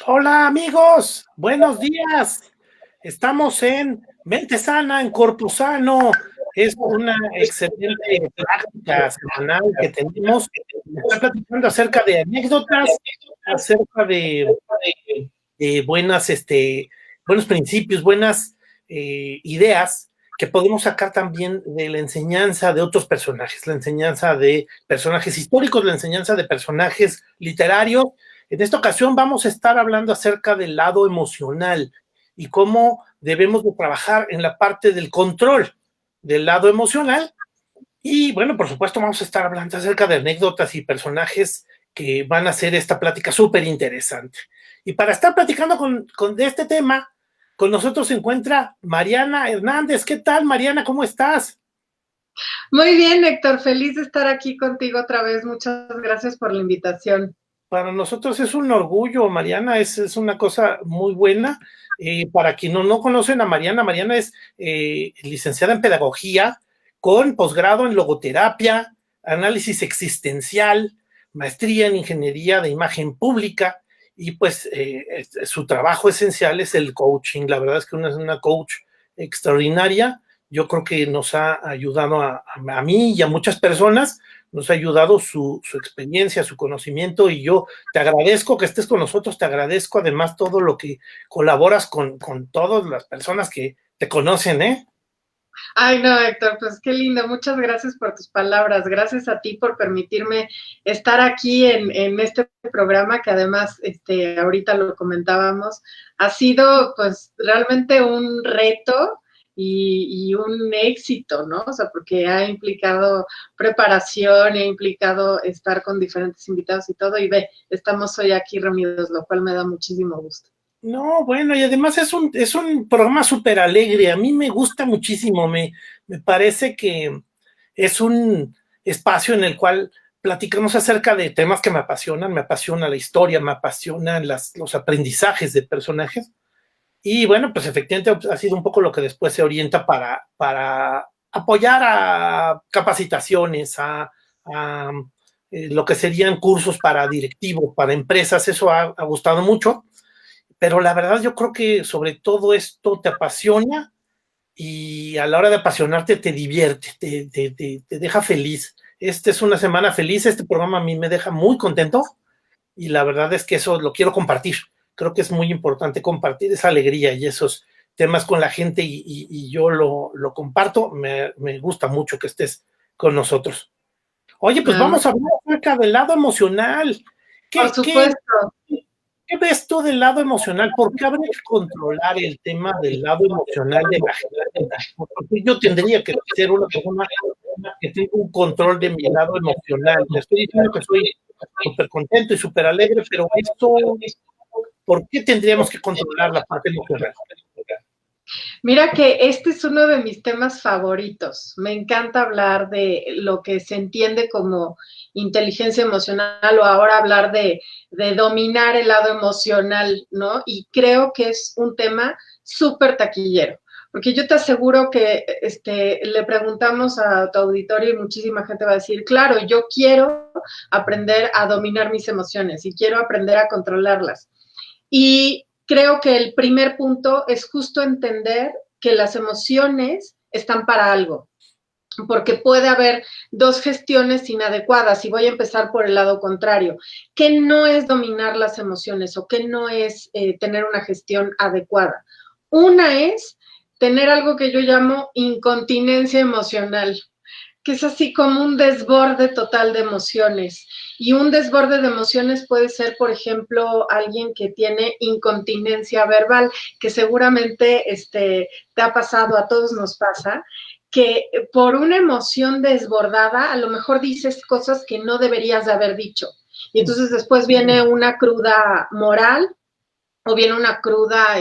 Hola amigos, buenos días. Estamos en Mente Sana, en Corpo Sano. Es una excelente práctica semanal que tenemos. Está platicando acerca de anécdotas, acerca de buenas, buenos principios, buenas ideas que podemos sacar también de la enseñanza de otros personajes, la enseñanza de personajes históricos, la enseñanza de personajes literarios. En esta ocasión vamos a estar hablando acerca del lado emocional y cómo debemos de trabajar en la parte del control del lado emocional. Y bueno, por supuesto vamos a estar hablando acerca de anécdotas y personajes que van a hacer esta plática súper interesante. Y para estar platicando de este tema, con nosotros se encuentra Mariana Hernández. ¿Qué tal, Mariana? ¿Cómo estás? Muy bien, Héctor, feliz de estar aquí contigo otra vez. Muchas gracias por la invitación. Para nosotros es un orgullo, Mariana, es una cosa muy buena. Para quien no conocen a Mariana, Mariana es licenciada en pedagogía con posgrado en logoterapia, análisis existencial, maestría en ingeniería de imagen pública y pues su trabajo esencial es el coaching. La verdad es que es una coach extraordinaria. Yo creo que nos ha ayudado a mí y a muchas personas, nos ha ayudado su experiencia, su conocimiento, y yo te agradezco que estés con nosotros, te agradezco además todo lo que colaboras con todas las personas que te conocen, ¿eh? Ay, no, Héctor, pues qué lindo. Muchas gracias por tus palabras. Gracias a ti por permitirme estar aquí en este programa que además, ahorita lo comentábamos, ha sido pues realmente un reto y un éxito, ¿no? O sea, porque ha implicado preparación, ha implicado estar con diferentes invitados y todo, y ve, estamos hoy aquí reunidos, lo cual me da muchísimo gusto. No, bueno, y además es un programa súper alegre, a mí me gusta muchísimo, me parece que es un espacio en el cual platicamos acerca de temas que me apasiona la historia, me apasionan los aprendizajes de personajes. Y bueno, pues efectivamente ha sido un poco lo que después se orienta para apoyar a capacitaciones, a lo que serían cursos para directivos, para empresas. Eso ha gustado mucho, pero la verdad yo creo que sobre todo esto te apasiona y a la hora de apasionarte te divierte, te deja feliz. Esta es una semana feliz, este programa a mí me deja muy contento y la verdad es que eso lo quiero compartir. Creo que es muy importante compartir esa alegría y esos temas con la gente y yo lo comparto. Me gusta mucho que estés con nosotros. Oye, pues Ah, vamos a hablar acerca del lado emocional. por ¿Qué, qué, supuesto. ¿Qué ves tú del lado emocional? ¿Por qué habría que controlar el tema del lado emocional de la gente? Porque yo tendría que ser una persona que tenga un control de mi lado emocional. Te estoy diciendo que soy súper contento y súper alegre, pero esto, ¿por qué tendríamos que controlar la parte emocional? Mira que este es uno de mis temas favoritos. Me encanta hablar de lo que se entiende como inteligencia emocional o ahora hablar de dominar el lado emocional, ¿no? Y creo que es un tema súper taquillero. Porque yo te aseguro que le preguntamos a tu auditorio y muchísima gente va a decir, claro, yo quiero aprender a dominar mis emociones y quiero aprender a controlarlas. Y creo que el primer punto es justo entender que las emociones están para algo, porque puede haber dos gestiones inadecuadas y voy a empezar por el lado contrario. ¿Qué no es dominar las emociones o qué no es tener una gestión adecuada? Una es tener algo que yo llamo incontinencia emocional, que es así como un desborde total de emociones. Y un desborde de emociones puede ser, por ejemplo, alguien que tiene incontinencia verbal, que seguramente te ha pasado, a todos nos pasa, que por una emoción desbordada a lo mejor dices cosas que no deberías de haber dicho. Y entonces después viene una cruda moral o viene una cruda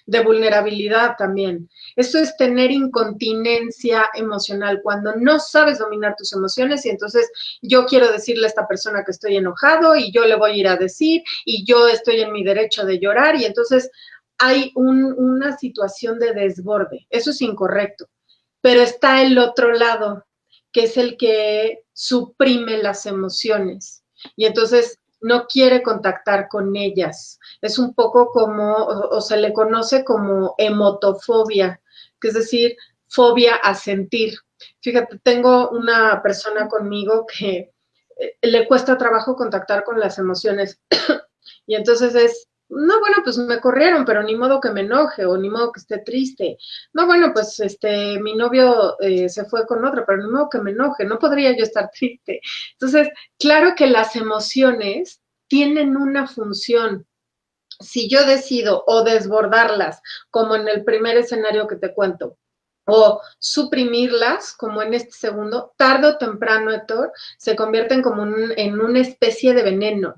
de vulnerabilidad también. Eso es tener incontinencia emocional, cuando no sabes dominar tus emociones y entonces yo quiero decirle a esta persona que estoy enojado y yo le voy a ir a decir y yo estoy en mi derecho de llorar y entonces hay una situación de desborde. Eso es incorrecto. Pero está el otro lado, que es el que suprime las emociones. Y entonces no quiere contactar con ellas. Es un poco como, o se le conoce como emotofobia, que es decir, fobia a sentir. Fíjate, tengo una persona conmigo que le cuesta trabajo contactar con las emociones y entonces es, no, bueno, pues me corrieron, pero ni modo que me enoje o ni modo que esté triste. No, bueno, pues mi novio se fue con otra, pero ni modo que me enoje, no podría yo estar triste. Entonces, claro que las emociones tienen una función. Si yo decido o desbordarlas, como en el primer escenario que te cuento, o suprimirlas, como en este segundo, tarde o temprano, Héctor, se convierten como en una especie de veneno.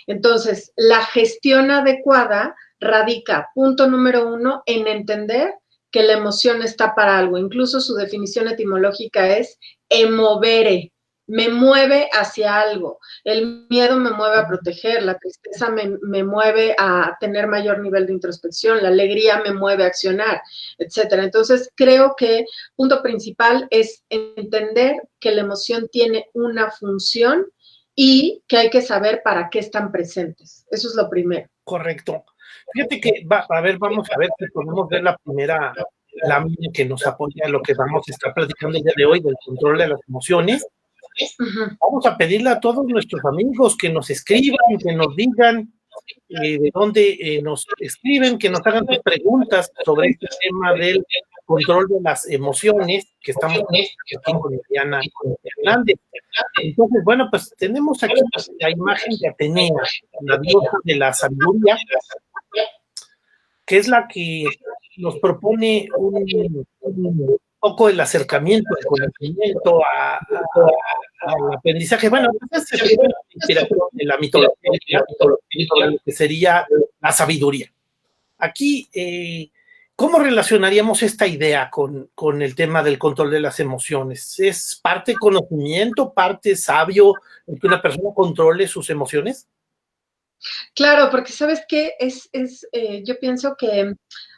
Entonces, la gestión adecuada radica, punto número uno, en entender que la emoción está para algo. Incluso su definición etimológica es emovere, me mueve hacia algo. El miedo me mueve a proteger, la tristeza me mueve a tener mayor nivel de introspección, la alegría me mueve a accionar, etcétera. Entonces, creo que punto principal es entender que la emoción tiene una función y que hay que saber para qué están presentes. Eso es lo primero. Correcto. Fíjate que, vamos a ver si podemos ver la primera lámina que nos apoya lo que vamos a estar platicando el día de hoy del control de las emociones. Vamos a pedirle a todos nuestros amigos que nos escriban, que nos digan de dónde nos escriben, que nos hagan sus preguntas sobre este tema del control de las emociones, que estamos aquí con Diana Hernández. Entonces, bueno, pues tenemos aquí la imagen de Atenea, la diosa de la sabiduría, que es la que nos propone un poco el acercamiento, el conocimiento al aprendizaje. Bueno, pues es la inspiración de la mitología, que sería la sabiduría. Aquí, ¿cómo relacionaríamos esta idea con el tema del control de las emociones? ¿Es parte conocimiento, parte sabio, en que una persona controle sus emociones? Claro, porque sabes qué yo pienso que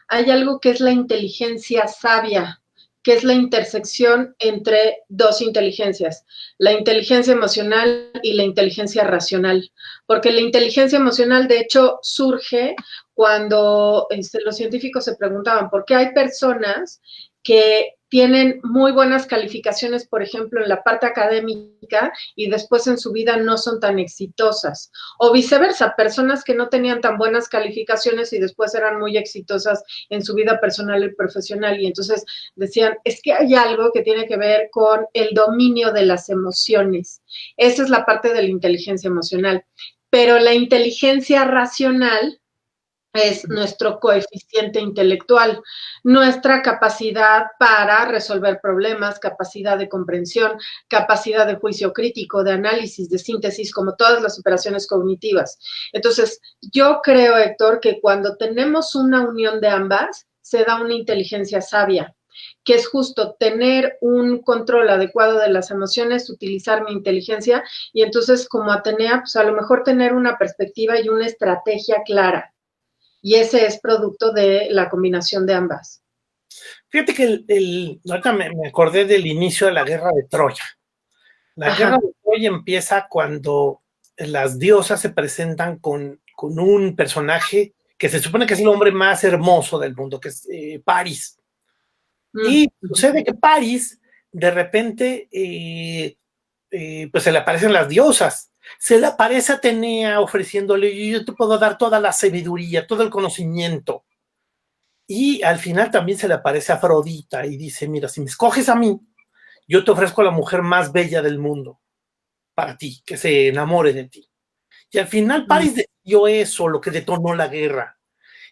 hay algo que es la inteligencia sabia, que es la intersección entre dos inteligencias, la inteligencia emocional y la inteligencia racional, porque la inteligencia emocional de hecho surge cuando los científicos se preguntaban por qué hay personas que tienen muy buenas calificaciones, por ejemplo, en la parte académica y después en su vida no son tan exitosas. O viceversa, personas que no tenían tan buenas calificaciones y después eran muy exitosas en su vida personal y profesional. Y entonces decían, es que hay algo que tiene que ver con el dominio de las emociones. Esa es la parte de la inteligencia emocional. Pero la inteligencia racional es nuestro coeficiente intelectual, nuestra capacidad para resolver problemas, capacidad de comprensión, capacidad de juicio crítico, de análisis, de síntesis, como todas las operaciones cognitivas. Entonces, yo creo, Héctor, que cuando tenemos una unión de ambas, se da una inteligencia sabia, que es justo tener un control adecuado de las emociones, utilizar mi inteligencia y entonces como Atenea, pues a lo mejor tener una perspectiva y una estrategia clara. Y ese es producto de la combinación de ambas. Fíjate que ahorita me acordé del inicio de la guerra de Troya. La guerra de Troya empieza cuando las diosas se presentan con un personaje que se supone que es el hombre más hermoso del mundo, que es París. Y sucede que París, de repente, pues se le aparecen las diosas. Se le aparece a Atenea ofreciéndole, yo te puedo dar toda la sabiduría, todo el conocimiento. Y al final también se le aparece a Afrodita y dice, mira, si me escoges a mí, yo te ofrezco a la mujer más bella del mundo para ti, que se enamore de ti. Y al final París decidió eso, lo que detonó la guerra.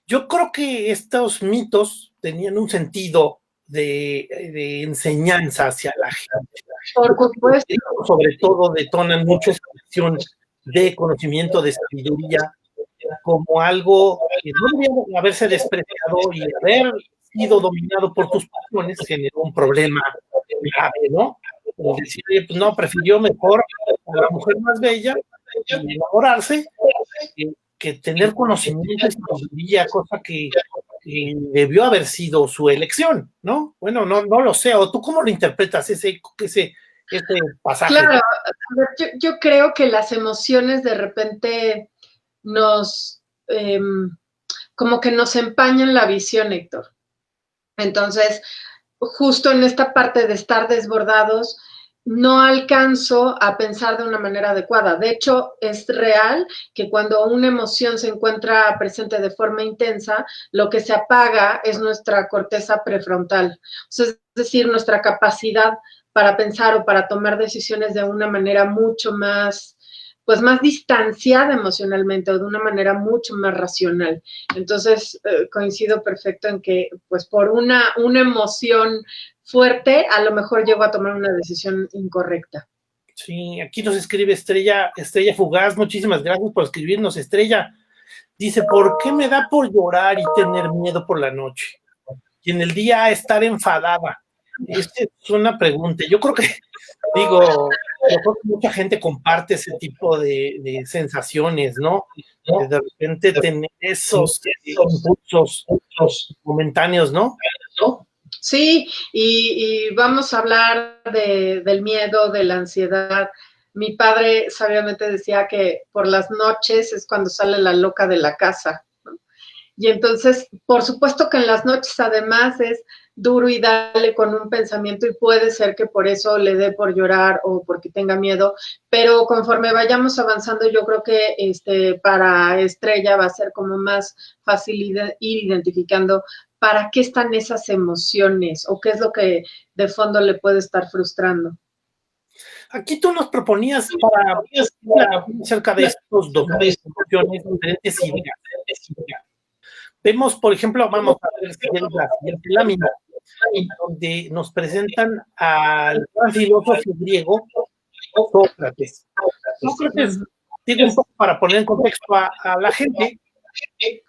Yo creo que estos mitos tenían un sentido de enseñanza hacia la gente. Por supuesto. Sobre todo detonan mucho esa cuestión de conocimiento, de sabiduría, como algo que no debía haberse despreciado y haber sido dominado por tus pasiones generó un problema grave, ¿no? Es decir, pues no, prefirió mejor a la mujer más bella y enamorarse que tener conocimiento y sabiduría, cosa que debió haber sido su elección, ¿no? Bueno, no lo sé, o tú cómo lo interpretas ese este pasaje. Claro, yo creo que las emociones de repente nos, como que nos empañan la visión, Héctor. Entonces, justo en esta parte de estar desbordados, no alcanzo a pensar de una manera adecuada. De hecho, es real que cuando una emoción se encuentra presente de forma intensa, lo que se apaga es nuestra corteza prefrontal. O sea, es decir, nuestra capacidad para pensar o para tomar decisiones de una manera mucho más, pues más distanciada emocionalmente o de una manera mucho más racional. Entonces, coincido perfecto en que, pues por una emoción fuerte, a lo mejor llego a tomar una decisión incorrecta. Sí, aquí nos escribe Estrella Fugaz, muchísimas gracias por escribirnos, Estrella. Dice, ¿por qué me da por llorar y tener miedo por la noche? Y en el día estar enfadada. Esta es una pregunta. Yo creo que, mucha gente comparte ese tipo de sensaciones, ¿no? De repente tener esos impulsos momentáneos, ¿no? Sí, y vamos a hablar del miedo, de la ansiedad. Mi padre sabiamente decía que por las noches es cuando sale la loca de la casa, ¿no? Y entonces, por supuesto que en las noches además es duro y dale con un pensamiento y puede ser que por eso le dé por llorar o porque tenga miedo, pero conforme vayamos avanzando yo creo que para Estrella va a ser como más fácil ir identificando para qué están esas emociones o qué es lo que de fondo le puede estar frustrando. Aquí tú nos proponías para acerca de estos dos emociones, diferentes ideas. Vemos, por ejemplo, vamos a ver si es la siguiente lámina, donde nos presentan al gran filósofo griego Sócrates. Sócrates, digo un poco para poner en contexto a la gente,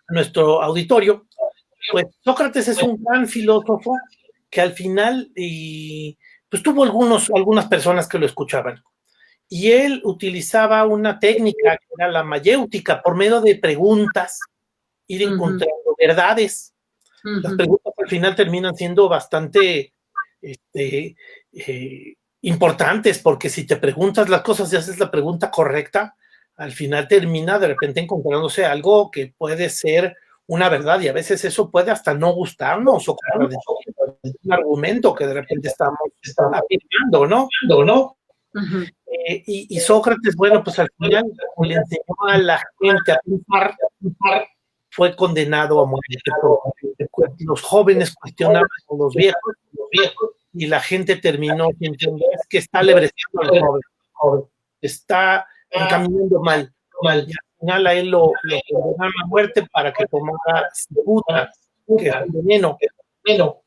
a nuestro auditorio, pues Sócrates es un gran filósofo que al final pues tuvo algunas personas que lo escuchaban. Y él utilizaba una técnica que era la mayéutica, por medio de preguntas, ir encontrando verdades. Las preguntas al final terminan siendo bastante importantes, porque si te preguntas las cosas y haces la pregunta correcta, al final termina de repente encontrándose algo que puede ser una verdad, y a veces eso puede hasta no gustarnos o un argumento que de repente estamos afirmando, ¿no? Y Sócrates, bueno, pues al final le enseñó a la gente a pensar, fue condenado a muerte porque los jóvenes cuestionaban a los viejos y la gente terminó diciendo, es que está alebrestando al joven, está encaminando mal. Y al final a él lo condenaron a muerte para que tomara cicuta, que es un veneno.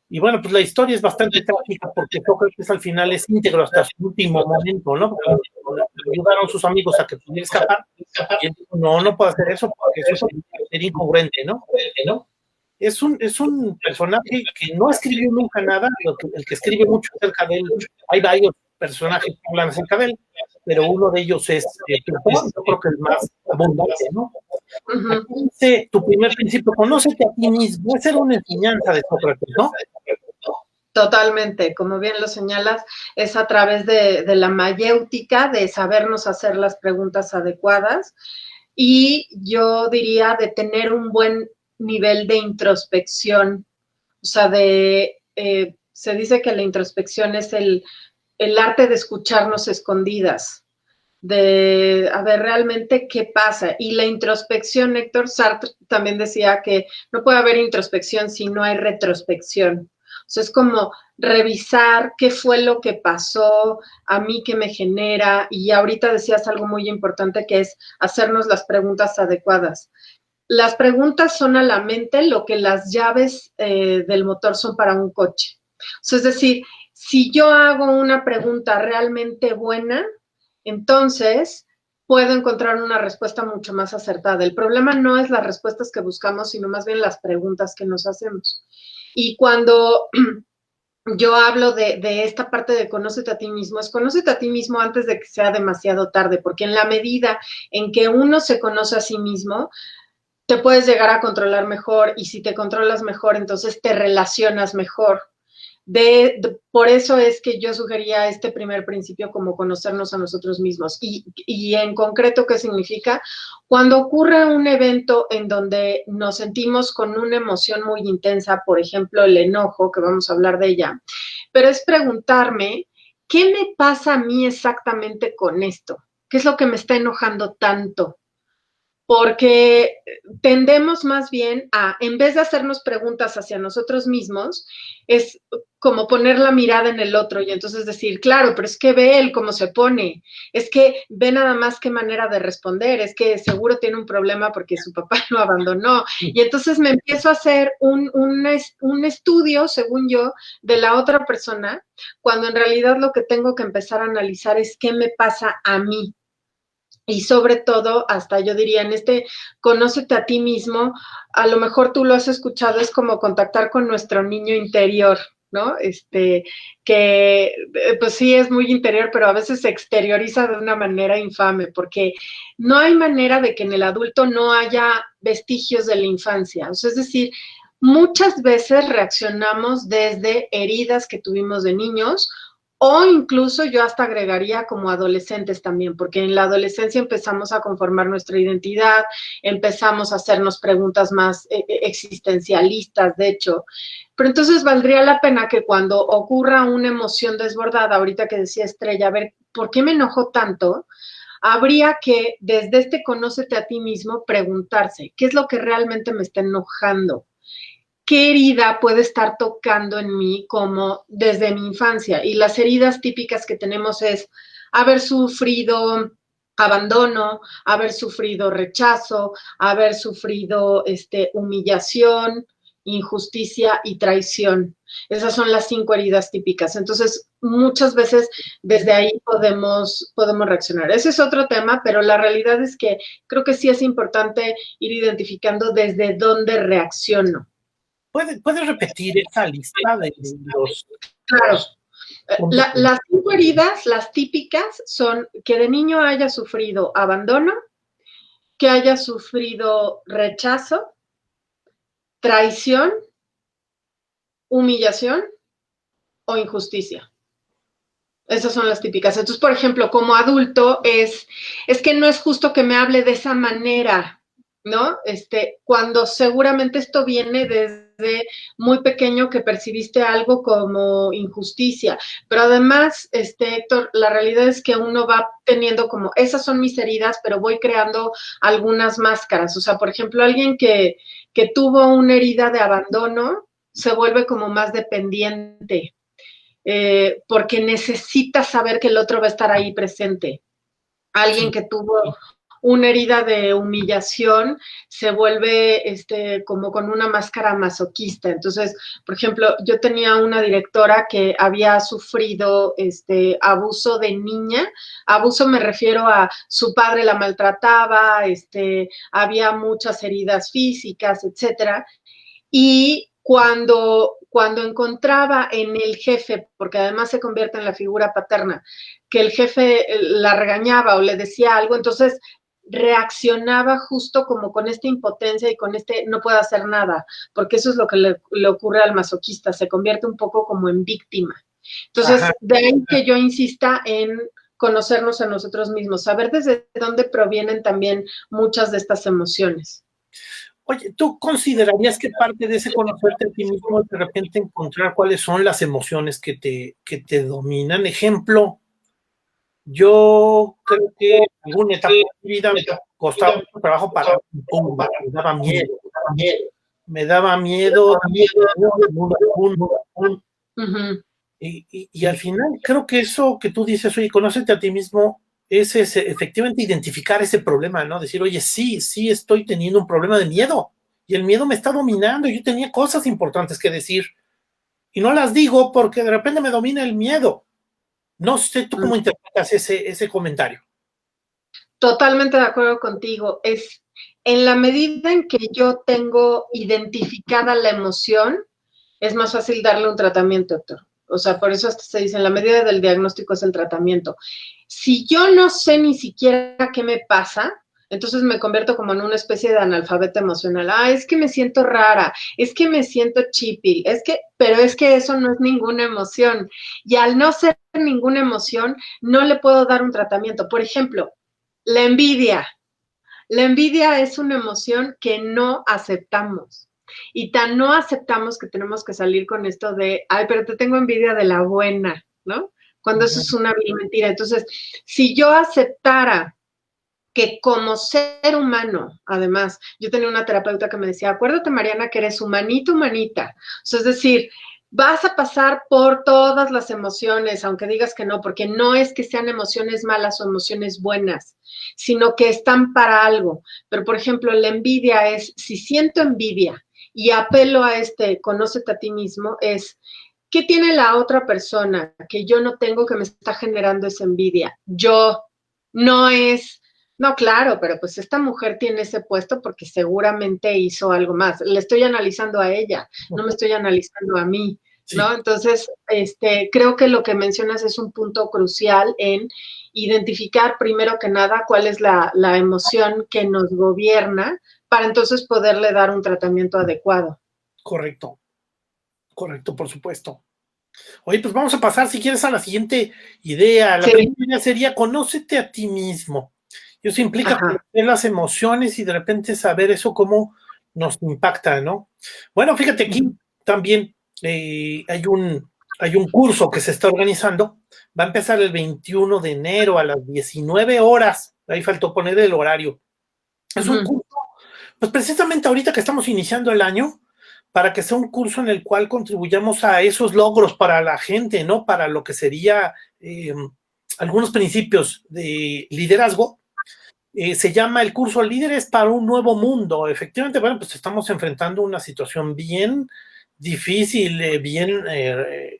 Y bueno, pues la historia es bastante trágica porque Sócrates al final es íntegro hasta su último momento, ¿no? Porque le ayudaron sus amigos a que pudiera escapar y él dijo, no puedo hacer eso porque eso sería incongruente, ¿no? Es un personaje que no escribió nunca nada, el que escribe mucho acerca de él, hay varios personajes que hablan acerca de él, pero uno de ellos es Platón, yo creo que el más abundante, ¿no? Aquí dice, tu primer principio, conócete a ti mismo, esa era una enseñanza de Sócrates, ¿no? Totalmente, como bien lo señalas, es a través de la mayéutica, de sabernos hacer las preguntas adecuadas y yo diría de tener un buen nivel de introspección, o sea, se dice que la introspección es el arte de escucharnos escondidas, de a ver realmente qué pasa. Y la introspección, Héctor Sartre también decía que no puede haber introspección si no hay retrospección. O sea, es como revisar qué fue lo que pasó, a mí qué me genera, y ahorita decías algo muy importante que es hacernos las preguntas adecuadas. Las preguntas son a la mente lo que las llaves del motor son para un coche. O sea, es decir, si yo hago una pregunta realmente buena, entonces puedo encontrar una respuesta mucho más acertada. El problema no es las respuestas que buscamos, sino más bien las preguntas que nos hacemos. Y cuando yo hablo de esta parte de conócete a ti mismo, es conócete a ti mismo antes de que sea demasiado tarde, porque en la medida en que uno se conoce a sí mismo, te puedes llegar a controlar mejor y si te controlas mejor, entonces te relacionas mejor. Por eso es que yo sugería este primer principio como conocernos a nosotros mismos. Y en concreto, ¿qué significa? Cuando ocurre un evento en donde nos sentimos con una emoción muy intensa, por ejemplo, el enojo, que vamos a hablar de ella, pero es preguntarme, ¿qué me pasa a mí exactamente con esto? ¿Qué es lo que me está enojando tanto? Porque tendemos más bien a, en vez de hacernos preguntas hacia nosotros mismos, es como poner la mirada en el otro y entonces decir, claro, pero es que ve él cómo se pone, es que ve nada más qué manera de responder, es que seguro tiene un problema porque su papá lo abandonó. Y entonces me empiezo a hacer un estudio, según yo, de la otra persona, cuando en realidad lo que tengo que empezar a analizar es qué me pasa a mí. Y sobre todo, hasta yo diría, en este conócete a ti mismo, a lo mejor tú lo has escuchado, es como contactar con nuestro niño interior, ¿no? Que pues sí es muy interior, pero a veces se exterioriza de una manera infame, porque no hay manera de que en el adulto no haya vestigios de la infancia. O sea, es decir, muchas veces reaccionamos desde heridas que tuvimos de niños o incluso yo hasta agregaría como adolescentes también, porque en la adolescencia empezamos a conformar nuestra identidad, empezamos a hacernos preguntas más existencialistas, de hecho. Pero entonces valdría la pena que cuando ocurra una emoción desbordada, ahorita que decía Estrella, a ver, ¿por qué me enojo tanto? Habría que, desde este conócete a ti mismo, preguntarse, ¿qué es lo que realmente me está enojando? ¿Qué herida puede estar tocando en mí como desde mi infancia? Y las heridas típicas que tenemos es haber sufrido abandono, haber sufrido rechazo, haber sufrido humillación, injusticia y traición. Esas son las 5 heridas típicas. Entonces, muchas veces desde ahí podemos reaccionar. Ese es otro tema, pero la realidad es que creo que sí es importante ir identificando desde dónde reacciono. ¿Puedes repetir esa lista de los Claro. puntos? Las 5 heridas, las típicas, son que de niño haya sufrido abandono, que haya sufrido rechazo, traición, humillación o injusticia. Esas son las típicas. Entonces, por ejemplo, como adulto es que no es justo que me hable de esa manera, ¿no? Cuando seguramente esto viene desde muy pequeño que percibiste algo como injusticia. Pero además, Héctor, la realidad es que uno va teniendo como, esas son mis heridas, pero voy creando algunas máscaras. O sea, por ejemplo, alguien que tuvo una herida de abandono se vuelve como más dependiente, porque necesita saber que el otro va a estar ahí presente. Alguien Sí. que tuvo una herida de humillación se vuelve como con una máscara masoquista. Entonces, por ejemplo, yo tenía una directora que había sufrido abuso de niña. Abuso me refiero a su padre la maltrataba, había muchas heridas físicas, etcétera. Y cuando encontraba en el jefe, porque además se convierte en la figura paterna, que el jefe la regañaba o le decía algo, entonces reaccionaba justo como con esta impotencia y con no puedo hacer nada, porque eso es lo que le ocurre al masoquista, se convierte un poco como en víctima. Entonces, Ajá. de ahí que yo insista en conocernos a nosotros mismos, saber desde dónde provienen también muchas de estas emociones. Oye, ¿tú considerarías que parte de ese conocerte a ti mismo es de repente encontrar cuáles son las emociones que te dominan? Ejemplo, yo creo que en alguna etapa de mi vida me costaba mucho trabajo parar un pum, me daba miedo. Me daba miedo, Uh-huh. y al final creo que eso que tú dices, oye, conócete a ti mismo, es efectivamente identificar ese problema, ¿no? Decir, oye, sí estoy teniendo un problema de miedo, y el miedo me está dominando, y yo tenía cosas importantes que decir, y no las digo porque de repente me domina el miedo. No sé tú cómo interpretas ese comentario. Totalmente de acuerdo contigo. Es en la medida en que yo tengo identificada la emoción, es más fácil darle un tratamiento, doctor. O sea, por eso hasta se dice, en la medida del diagnóstico es el tratamiento. Si yo no sé ni siquiera qué me pasa, Entonces me convierto como en una especie de analfabeta emocional. Ah, es que me siento rara, es que me siento chipil, pero es que eso no es ninguna emoción. Y al no ser ninguna emoción, no le puedo dar un tratamiento. Por ejemplo, la envidia. La envidia es una emoción que no aceptamos. Y tan no aceptamos que tenemos que salir con esto de, ay, pero te tengo envidia de la buena, ¿no? Cuando eso es una vil mentira. Entonces, si yo aceptara que como ser humano, además, yo tenía una terapeuta que me decía, acuérdate, Mariana, que eres humanita, humanita. O sea, es decir, vas a pasar por todas las emociones, aunque digas que no, porque no es que sean emociones malas o emociones buenas, sino que están para algo. Pero, por ejemplo, la envidia es, si siento envidia y apelo a conócete a ti mismo, es, ¿qué tiene la otra persona que yo no tengo que me está generando esa envidia? Yo, no es, no, claro, pero pues esta mujer tiene ese puesto porque seguramente hizo algo más. Le estoy analizando a ella, no me estoy analizando a mí, ¿no? Sí, Entonces, creo que lo que mencionas es un punto crucial en identificar primero que nada cuál es la emoción que nos gobierna para entonces poderle dar un tratamiento adecuado. correcto, correcto, por supuesto. Oye, pues vamos a pasar, si quieres, a la siguiente idea. La Sí, primera idea sería conócete a ti mismo. Y eso implica ajá. conocer las emociones y de repente saber eso cómo nos impacta, ¿no? Bueno, fíjate, aquí también hay un curso que se está organizando. Va a empezar el 21 de enero a las 19 horas. Ahí faltó poner el horario. Es un curso, pues precisamente ahorita que estamos iniciando el año, para que sea un curso en el cual contribuyamos a esos logros para la gente, ¿no? Para lo que sería algunos principios de liderazgo. Se llama el curso Líderes para un Nuevo Mundo. Efectivamente, bueno, pues estamos enfrentando una situación bien difícil, bien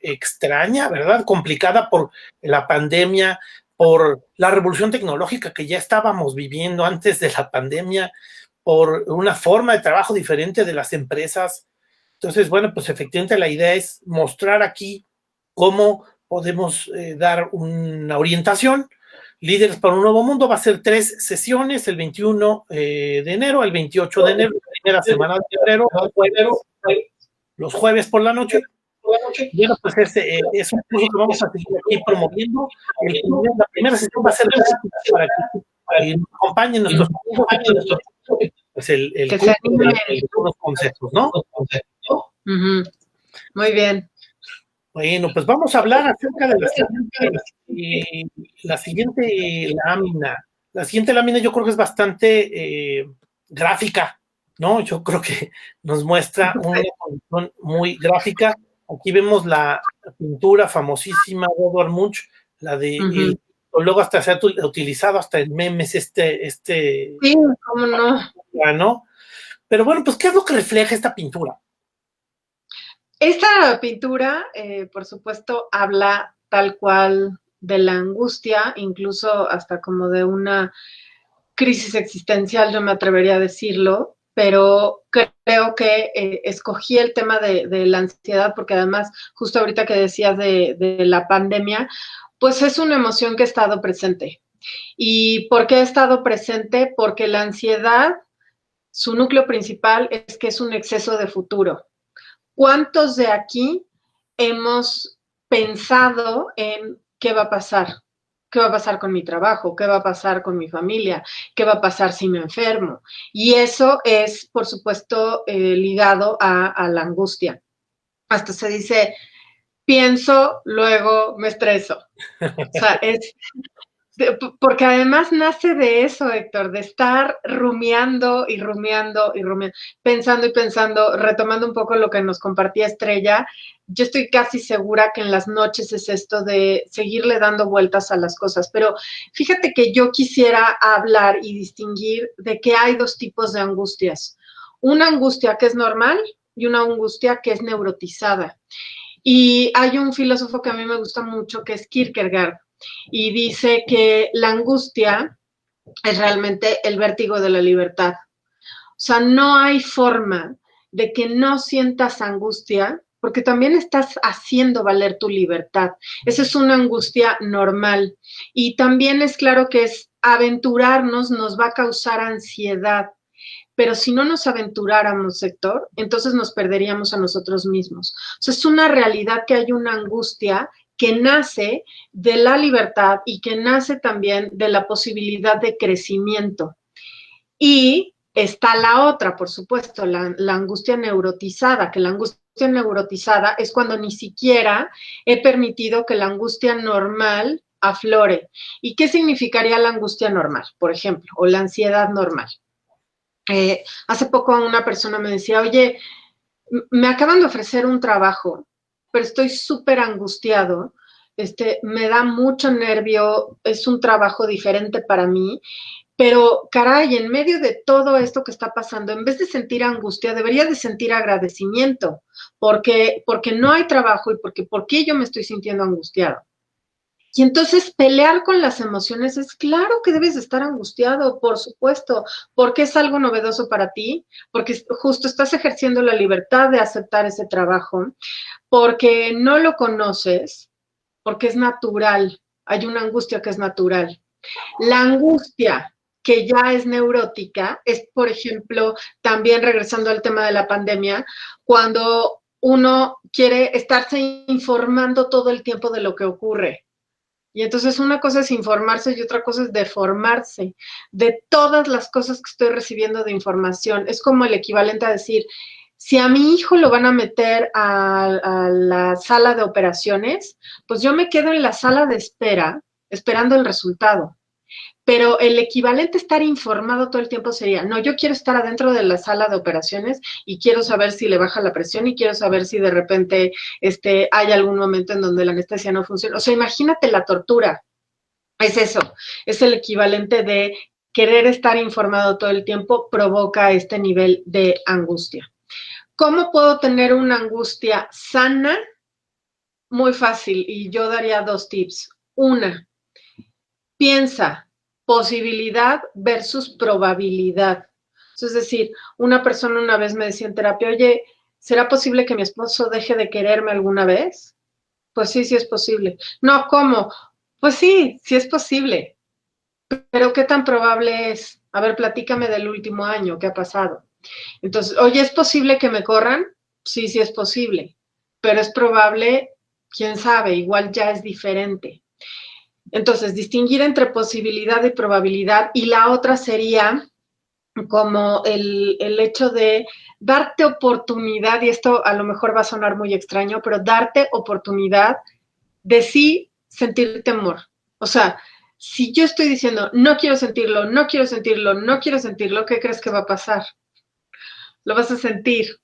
extraña, ¿verdad? Complicada por la pandemia, por la revolución tecnológica que ya estábamos viviendo antes de la pandemia, por una forma de trabajo diferente de las empresas. Entonces, bueno, pues efectivamente la idea es mostrar aquí cómo podemos dar una orientación. Líderes para un Nuevo Mundo va a ser 3 sesiones, el 21 de enero, el 28 de enero, la primera semana de febrero, los jueves por la noche. Bueno, pues es un curso que vamos a seguir aquí promoviendo. La primera sesión va a ser gratis para que nos acompañen nuestros amigos pues el Que se curso anime. de algunos conceptos, ¿no? Muy bien. Bueno, pues vamos a hablar acerca de la siguiente lámina. La siguiente lámina yo creo que es bastante gráfica, ¿no? Yo creo que nos muestra una condición muy gráfica. Aquí vemos la pintura famosísima de Edvard Munch, la de el luego hasta se ha utilizado hasta en memes Sí, cómo no. ¿no? Pero bueno, pues ¿qué es lo que refleja esta pintura? Esta pintura, por supuesto, habla tal cual de la angustia, incluso hasta como de una crisis existencial, yo me atrevería a decirlo, pero creo que escogí el tema de la ansiedad porque además, justo ahorita que decías de la pandemia, pues es una emoción que ha estado presente. ¿Y por qué ha estado presente? Porque la ansiedad, su núcleo principal es que es un exceso de futuro. ¿Cuántos de aquí hemos pensado en qué va a pasar? ¿Qué va a pasar con mi trabajo? ¿Qué va a pasar con mi familia? ¿Qué va a pasar si me enfermo? Y eso es, por supuesto, ligado a la angustia. Hasta se dice, pienso, luego me estreso. O sea, es porque además nace de eso, Héctor, de estar rumiando y rumiando y rumiando, pensando y pensando, retomando un poco lo que nos compartía Estrella. Yo estoy casi segura que en las noches es esto de seguirle dando vueltas a las cosas, pero fíjate que yo quisiera hablar y distinguir de que hay dos tipos de angustias. Una angustia que es normal y una angustia que es neurotizada. Y hay un filósofo que a mí me gusta mucho que es Kierkegaard y dice que la angustia es realmente el vértigo de la libertad. O sea, no hay forma de que no sientas angustia porque también estás haciendo valer tu libertad. Esa es una angustia normal. Y también es claro que es aventurarnos nos va a causar ansiedad. Pero si no nos aventuráramos, Héctor, entonces nos perderíamos a nosotros mismos. O sea, es una realidad que hay una angustia que nace de la libertad y que nace también de la posibilidad de crecimiento. Y está la otra, por supuesto, la angustia neurotizada, que la angustia neurotizada es cuando ni siquiera he permitido que la angustia normal aflore. ¿Y qué significaría la angustia normal, por ejemplo, o la ansiedad normal? Hace poco una persona me decía, oye, me acaban de ofrecer un trabajo, pero estoy súper angustiado, me da mucho nervio, es un trabajo diferente para mí, pero caray, en medio de todo esto que está pasando, en vez de sentir angustia, debería de sentir agradecimiento, porque no hay trabajo y ¿por qué yo me estoy sintiendo angustiado? Y entonces pelear con las emociones es claro que debes estar angustiado, por supuesto, porque es algo novedoso para ti, porque justo estás ejerciendo la libertad de aceptar ese trabajo, porque no lo conoces, porque es natural, hay una angustia que es natural. La angustia que ya es neurótica es, por ejemplo, también regresando al tema de la pandemia, cuando uno quiere estarse informando todo el tiempo de lo que ocurre. Y entonces una cosa es informarse y otra cosa es deformarse de todas las cosas que estoy recibiendo de información. Es como el equivalente a decir, si a mi hijo lo van a meter a la sala de operaciones, pues yo me quedo en la sala de espera esperando el resultado. Pero el equivalente a estar informado todo el tiempo sería, no, yo quiero estar adentro de la sala de operaciones y quiero saber si le baja la presión y quiero saber si de repente hay algún momento en donde la anestesia no funciona. O sea, imagínate la tortura. Es eso, es el equivalente de querer estar informado todo el tiempo provoca este nivel de angustia. ¿Cómo puedo tener una angustia sana? Muy fácil, y yo daría 2 tips. Una, piensa posibilidad versus probabilidad. Es decir, una persona una vez me decía en terapia, oye, ¿será posible que mi esposo deje de quererme alguna vez? Pues sí, sí es posible. No, ¿cómo? Pues sí, sí es posible. Pero ¿qué tan probable es? A ver, platícame del último año, ¿qué ha pasado? Entonces, oye, ¿es posible que me corran? Sí, sí es posible. Pero es probable, quién sabe, igual ya es diferente. Entonces, distinguir entre posibilidad y probabilidad, y la otra sería como el hecho de darte oportunidad, y esto a lo mejor va a sonar muy extraño, pero darte oportunidad de sí sentir temor. O sea, si yo estoy diciendo, no quiero sentirlo, no quiero sentirlo, no quiero sentirlo, ¿qué crees que va a pasar? Lo vas a sentir.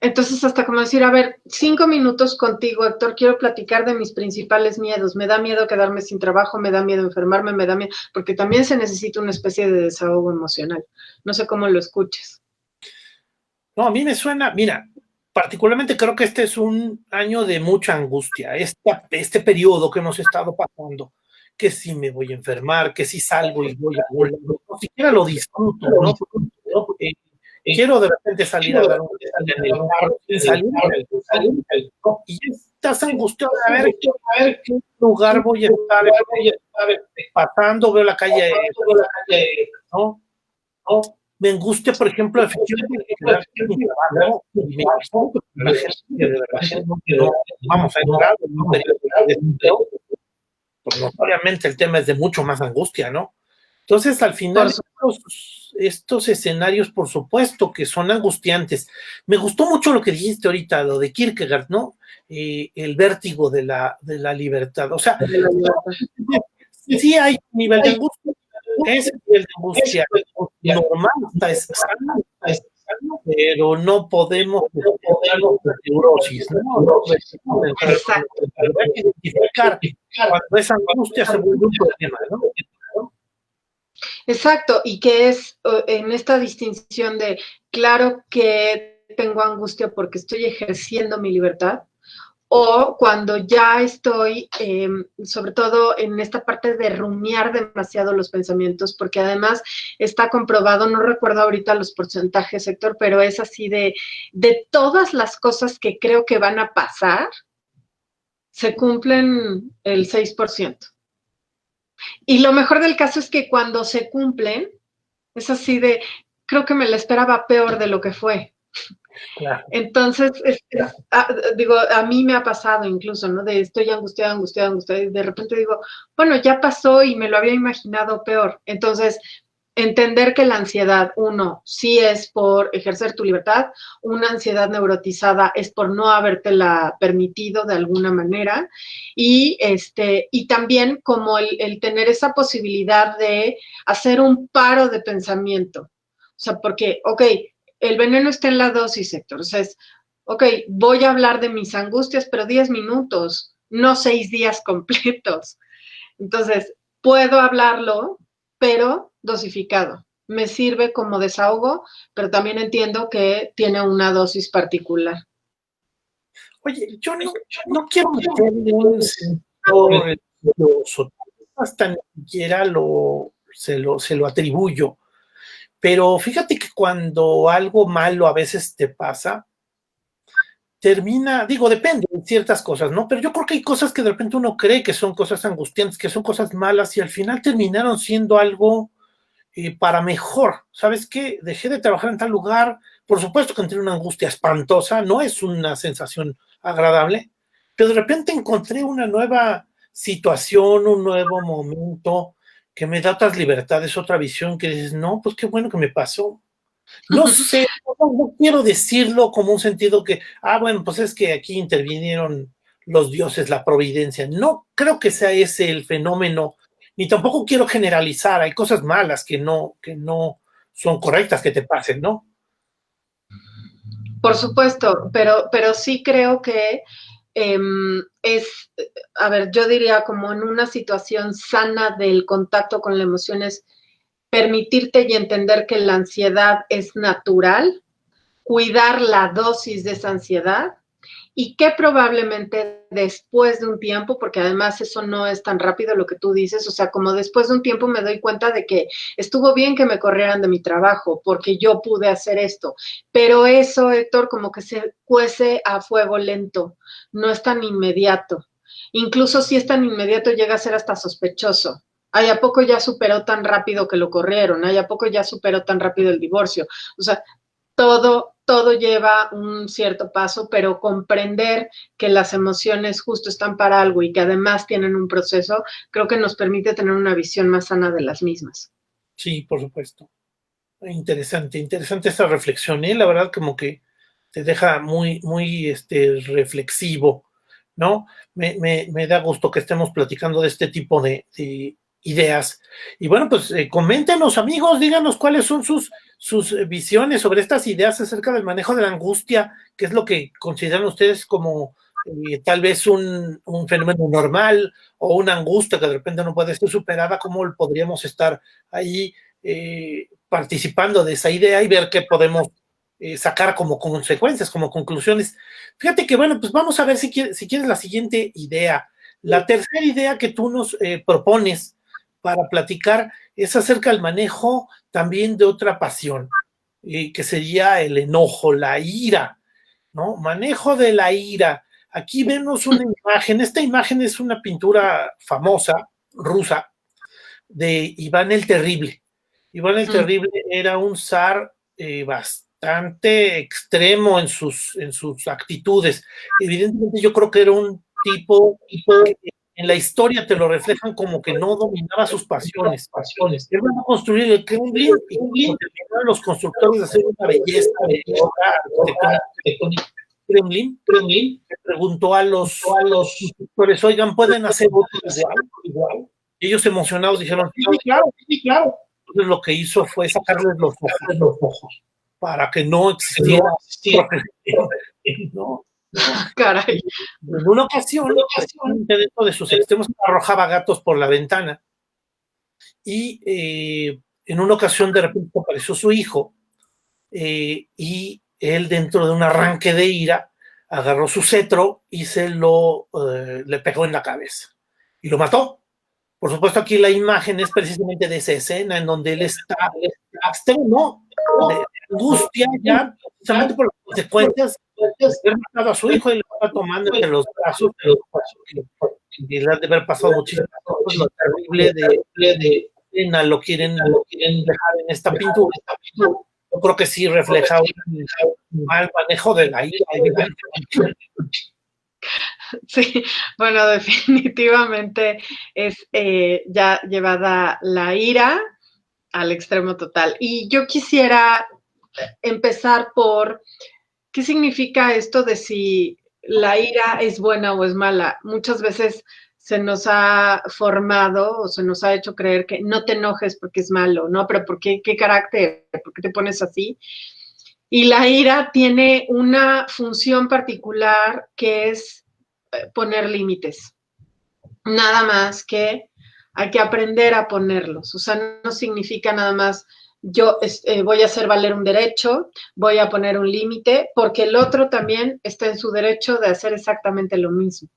Entonces, hasta como decir, a ver, 5 minutos contigo, Héctor, quiero platicar de mis principales miedos. Me da miedo quedarme sin trabajo, me da miedo enfermarme, me da miedo, porque también se necesita una especie de desahogo emocional. No sé cómo lo escuches. No, a mí me suena, mira, particularmente creo que este es un año de mucha angustia, este periodo que hemos estado pasando, que si me voy a enfermar, que si salgo y voy a volver, no siquiera lo disfruto, ¿no? Eh, quiero de repente salir a dar un día en el carro, sin salir, ¿no? Y estás angustiado de a ver qué lugar voy a estar pasando, veo la calle, ¿no? ¿no? Me angustia, por ejemplo, efectivamente, quedar sin mi trabajo, y me imagino que la gente de verdad no vamos a entrar en un periodo de desempleo, pues notoriamente el tema es de mucho más angustia, ¿no? Entonces, al final, estos escenarios, por supuesto, que son angustiantes. Me gustó mucho lo que dijiste ahorita, lo de Kierkegaard, ¿no? El vértigo de la libertad. O sea, sí hay un nivel de angustia, ese nivel de angustia normal, está sano, pero no podemos neurosis, ¿no? Hay que identificar cuando esa angustia se vuelve un problema, ¿no? Exacto, y que es en esta distinción de, claro que tengo angustia porque estoy ejerciendo mi libertad, o cuando ya estoy, sobre todo en esta parte de rumiar demasiado los pensamientos, porque además está comprobado, no recuerdo ahorita los porcentajes, Héctor, pero es así de todas las cosas que creo que van a pasar, se cumplen el 6%. Y lo mejor del caso es que cuando se cumplen, es así de, creo que me la esperaba peor de lo que fue. Claro. Entonces, digo, a mí me ha pasado incluso, ¿no? De estoy angustiada, angustiada, angustiada, y de repente digo, bueno, ya pasó y me lo había imaginado peor. Entonces, entender que la ansiedad, uno, sí es por ejercer tu libertad, una ansiedad neurotizada es por no habértela permitido de alguna manera, y también como el tener esa posibilidad de hacer un paro de pensamiento. O sea, porque, ok, el veneno está en la dosis, Héctor. O sea, ok, voy a hablar de mis angustias, pero 10 minutos, no 6 días completos. Entonces, puedo hablarlo, pero dosificado. Me sirve como desahogo, pero también entiendo que tiene una dosis particular. Oye, yo no quiero meterle un sentido religioso, hasta ni siquiera se lo atribuyo, pero fíjate que cuando algo malo a veces te pasa, termina, digo, depende de ciertas cosas, ¿no? Pero yo creo que hay cosas que de repente uno cree que son cosas angustiantes, que son cosas malas y al final terminaron siendo algo para mejor. ¿Sabes qué? Dejé de trabajar en tal lugar, por supuesto que entré en una angustia espantosa, no es una sensación agradable, pero de repente encontré una nueva situación, un nuevo momento que me da otras libertades, otra visión que dices, no, pues qué bueno que me pasó. No sé, no quiero decirlo como un sentido que, bueno, pues es que aquí intervinieron los dioses, la providencia. No creo que sea ese el fenómeno, ni tampoco quiero generalizar. Hay cosas malas que no son correctas que te pasen, ¿no? Por supuesto, pero sí creo que es, a ver, yo diría como en una situación sana del contacto con la emoción es permitirte y entender que la ansiedad es natural, cuidar la dosis de esa ansiedad y que probablemente después de un tiempo, porque además eso no es tan rápido lo que tú dices, o sea, como después de un tiempo me doy cuenta de que estuvo bien que me corrieran de mi trabajo porque yo pude hacer esto, pero eso, Héctor, como que se cuece a fuego lento, no es tan inmediato. Incluso si es tan inmediato llega a ser hasta sospechoso. Ay, ¿a poco ya superó tan rápido que lo corrieron? Ay, ¿a poco ya superó tan rápido el divorcio? O sea, todo lleva un cierto paso, pero comprender que las emociones justo están para algo y que además tienen un proceso, creo que nos permite tener una visión más sana de las mismas. Sí, por supuesto. Interesante, interesante esa reflexión, ¿eh? La verdad como que te deja muy reflexivo, ¿no? Me da gusto que estemos platicando de este tipo de ideas. Y bueno, pues coméntenos, amigos, díganos cuáles son sus visiones sobre estas ideas acerca del manejo de la angustia, qué es lo que consideran ustedes como tal vez un fenómeno normal o una angustia que de repente no puede ser superada, cómo podríamos estar ahí participando de esa idea y ver qué podemos sacar como consecuencias, como conclusiones. Fíjate que, bueno, pues vamos a ver si quieres la siguiente idea. La tercera idea que tú nos propones para platicar es acerca del manejo también de otra pasión, que sería el enojo, la ira, ¿no? Manejo de la ira. Aquí vemos una imagen, esta imagen es una pintura famosa, rusa, de Iván el Terrible. Iván el Terrible era un zar bastante extremo en sus actitudes. Evidentemente yo creo que era un tipo que en la historia te lo reflejan como que no dominaba sus pasiones. Él va a construir el Kremlin y cuando terminaron los constructores de hacer una belleza de obra arquitectónica Kremlin, le preguntó a los constructores, oigan, ¿pueden hacer otro igual? Ellos emocionados dijeron, sí, sí, claro, sí, claro. Entonces lo que hizo fue sacarles los ojos para que no existiera, ¿no? Caray. En una ocasión, dentro de sus extremos, arrojaba gatos por la ventana y en una ocasión de repente apareció su hijo y él dentro de un arranque de ira agarró su cetro y le pegó en la cabeza y lo mató. Por supuesto, aquí la imagen es precisamente de esa escena en donde él está extremo de angustia ya, precisamente por las consecuencias de haber matado a su hijo y lo está tomando entre los brazos y le han de haber pasado muchísimas cosas, lo terrible de lo quieren dejar en esta pintura. Yo creo que sí refleja un mal manejo de la ira, evidentemente. Sí, bueno, definitivamente es ya llevada la ira al extremo total. Y yo quisiera empezar por qué significa esto de si la ira es buena o es mala. Muchas veces se nos ha formado o se nos ha hecho creer que no te enojes porque es malo, ¿no? Pero ¿por qué? ¿Qué carácter? ¿Por qué te pones así? Y la ira tiene una función particular que es poner límites. Nada más que hay que aprender a ponerlos. O sea, no significa nada más yo voy a hacer valer un derecho, voy a poner un límite, porque el otro también está en su derecho de hacer exactamente lo mismo.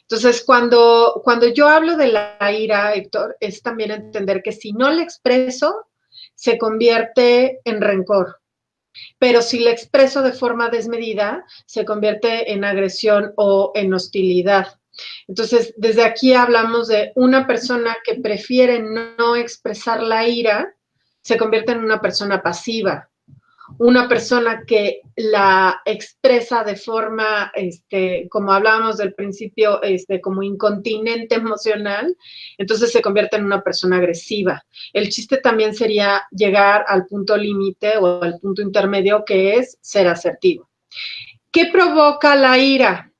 Entonces, cuando yo hablo de la ira, Héctor, es también entender que si no la expreso, se convierte en rencor. Pero si la expreso de forma desmedida, se convierte en agresión o en hostilidad. Entonces, desde aquí hablamos de una persona que prefiere no expresar la ira, se convierte en una persona pasiva. Una persona que la expresa de forma, como hablábamos del principio, como incontinente emocional, entonces se convierte en una persona agresiva. El chiste también sería llegar al punto límite o al punto intermedio, que es ser asertivo. ¿Qué provoca la ira?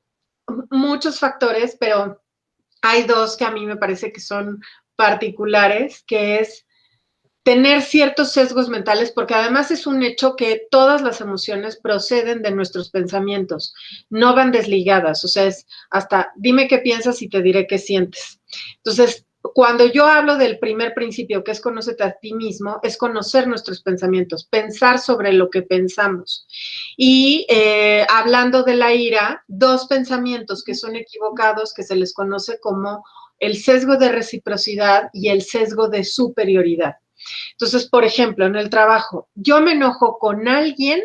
Muchos factores, pero hay dos que a mí me parece que son particulares, que es tener ciertos sesgos mentales, porque además es un hecho que todas las emociones proceden de nuestros pensamientos, no van desligadas, o sea, es hasta dime qué piensas y te diré qué sientes. Entonces, cuando yo hablo del primer principio, que es conócete a ti mismo, es conocer nuestros pensamientos, pensar sobre lo que pensamos. Y hablando de la ira, dos pensamientos que son equivocados, que se les conoce como el sesgo de reciprocidad y el sesgo de superioridad. Entonces, por ejemplo, en el trabajo, yo me enojo con alguien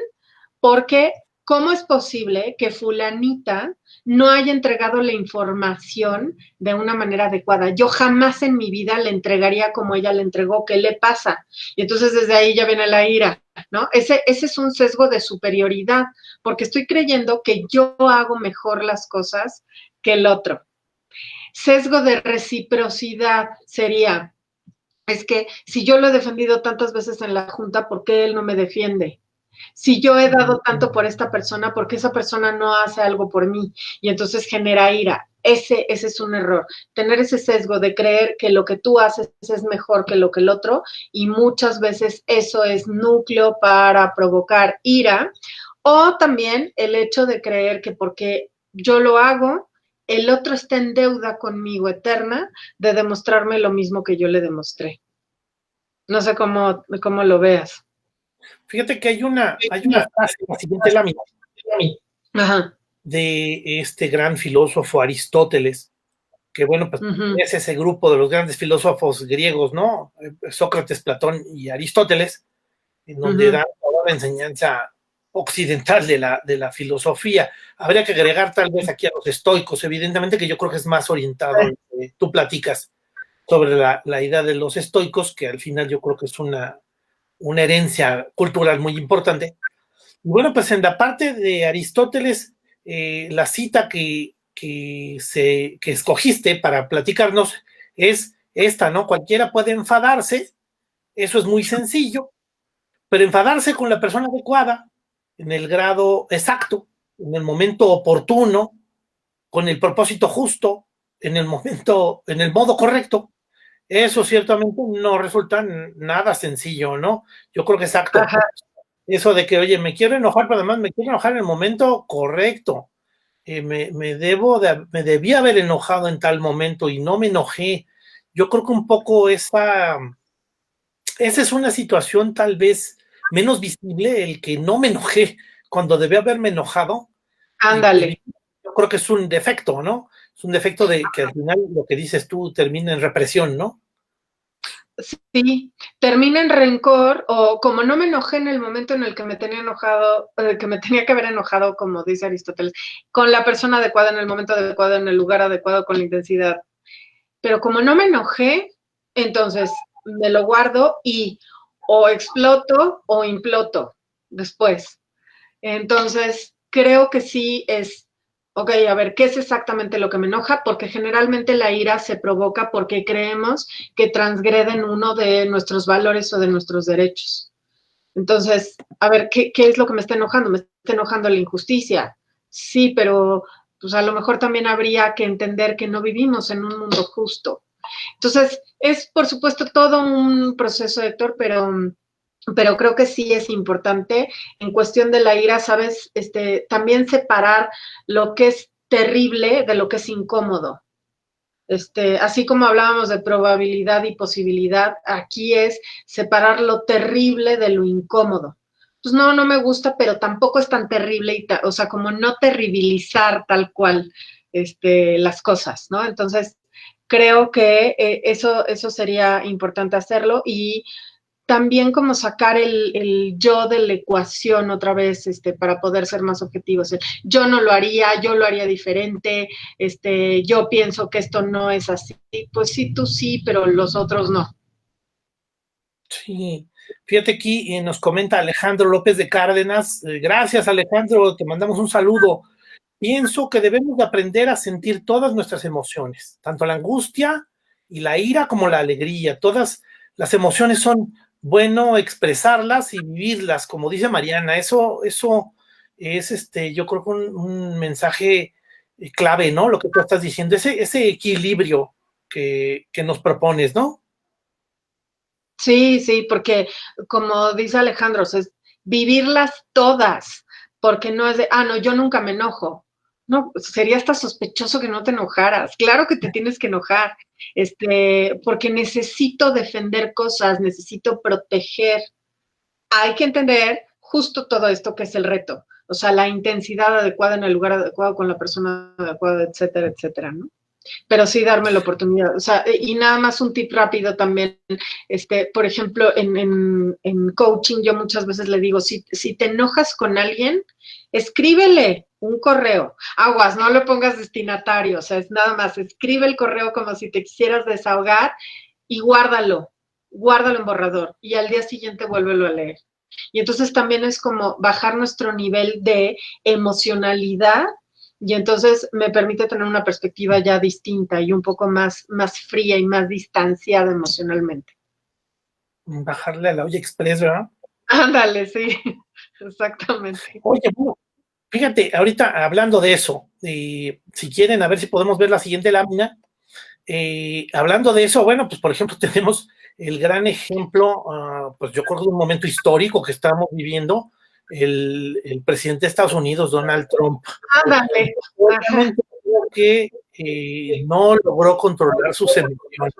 porque ¿cómo es posible que fulanita no haya entregado la información de una manera adecuada? Yo jamás en mi vida le entregaría como ella le entregó. ¿Qué le pasa? Y entonces desde ahí ya viene la ira, ¿no? Ese es un sesgo de superioridad, porque estoy creyendo que yo hago mejor las cosas que el otro. Sesgo de reciprocidad sería, es que si yo lo he defendido tantas veces en la junta, ¿por qué él no me defiende? Si yo he dado tanto por esta persona, ¿por qué esa persona no hace algo por mí? Y entonces genera ira. Ese es un error. Tener ese sesgo de creer que lo que tú haces es mejor que lo que el otro, y muchas veces eso es núcleo para provocar ira. O también el hecho de creer que porque yo lo hago, el otro está en deuda conmigo eterna de demostrarme lo mismo que yo le demostré. No sé cómo lo veas. Fíjate que hay una frase, la siguiente lámina, Ajá. de este gran filósofo Aristóteles, que bueno, pues es ese grupo de los grandes filósofos griegos, ¿no? Sócrates, Platón y Aristóteles, en donde dan toda la enseñanza occidental de la filosofía. Habría que agregar tal vez aquí a los estoicos, evidentemente, que yo creo que es más orientado a lo que tú platicas sobre la idea de los estoicos, que al final yo creo que es una herencia cultural muy importante. Y bueno, pues en la parte de Aristóteles, la cita que escogiste para platicarnos es esta, ¿no? Cualquiera puede enfadarse, eso es muy sencillo, pero enfadarse con la persona adecuada, en el grado exacto, en el momento oportuno, con el propósito justo, en el modo correcto, eso ciertamente no resulta nada sencillo, ¿no? Yo creo que exacto. Ajá. Eso de que, oye, me quiero enojar, pero además me quiero enojar en el momento correcto. Me debía haber enojado en tal momento y no me enojé. Yo creo que un poco esa es una situación tal vez menos visible, el que no me enojé cuando debía haberme enojado. Ándale. Yo creo que es un defecto, ¿no? Es un defecto de que al final lo que dices tú termina en represión, ¿no? Sí, termina en rencor o como no me enojé en el momento en el que me tenía enojado, que me tenía que haber enojado, como dice Aristóteles, con la persona adecuada, en el momento adecuado, en el lugar adecuado, con la intensidad. Pero como no me enojé, entonces me lo guardo y o exploto o imploto después. Entonces, creo que sí es, ok, a ver, ¿qué es exactamente lo que me enoja? Porque generalmente la ira se provoca porque creemos que transgreden uno de nuestros valores o de nuestros derechos. Entonces, a ver, ¿qué es lo que me está enojando? Me está enojando la injusticia. Sí, pero pues a lo mejor también habría que entender que no vivimos en un mundo justo. Entonces, es por supuesto todo un proceso, Héctor, pero creo que sí es importante en cuestión de la ira, ¿sabes? También separar lo que es terrible de lo que es incómodo. Así como hablábamos de probabilidad y posibilidad, aquí es separar lo terrible de lo incómodo. Pues no, no me gusta, pero tampoco es tan terrible, o sea, como no terribilizar tal cual las cosas, ¿no? Entonces, creo que eso sería importante hacerlo y también como sacar el yo de la ecuación otra vez, para poder ser más objetivos. Yo no lo haría, yo lo haría diferente, yo pienso que esto no es así. Pues sí, tú sí, pero los otros no. Sí, fíjate aquí, nos comenta Alejandro López de Cárdenas. Gracias, Alejandro, te mandamos un saludo. Pienso que debemos de aprender a sentir todas nuestras emociones, tanto la angustia y la ira como la alegría. Todas las emociones son bueno expresarlas y vivirlas, como dice Mariana. Eso es, yo creo que un mensaje clave, ¿no? Lo que tú estás diciendo, ese equilibrio que nos propones, ¿no? Sí, sí, porque como dice Alejandro, es vivirlas todas, porque no es de, no, yo nunca me enojo. No, sería hasta sospechoso que no te enojaras. Claro que te tienes que enojar, porque necesito defender cosas, necesito proteger. Hay que entender justo todo esto que es el reto, o sea, la intensidad adecuada en el lugar adecuado, con la persona adecuada, etcétera, etcétera, ¿no? Pero sí darme la oportunidad. O sea, y nada más un tip rápido también, por ejemplo, en coaching yo muchas veces le digo, si te enojas con alguien, escríbele un correo. Aguas, no le pongas destinatario, o sea, es nada más, escribe el correo como si te quisieras desahogar y guárdalo en borrador y al día siguiente vuélvelo a leer. Y entonces también es como bajar nuestro nivel de emocionalidad y entonces me permite tener una perspectiva ya distinta y un poco más fría y más distanciada emocionalmente. Bajarle a la olla express, ¿verdad? Ándale, sí, exactamente. Oye, bueno, fíjate, ahorita hablando de eso, si quieren, a ver si podemos ver la siguiente lámina. Hablando de eso, bueno, pues por ejemplo tenemos el gran ejemplo, pues yo creo de un momento histórico que estamos viviendo, el presidente de Estados Unidos, Donald Trump. Ándale. Obviamente creo que no logró controlar sus emociones.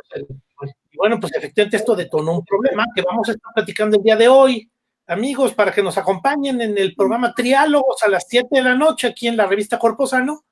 Y bueno, pues efectivamente esto detonó un problema que vamos a estar platicando el día de hoy. Amigos, para que nos acompañen en el programa Triálogos a las 7 de la noche aquí en la revista Cuerpo Sano,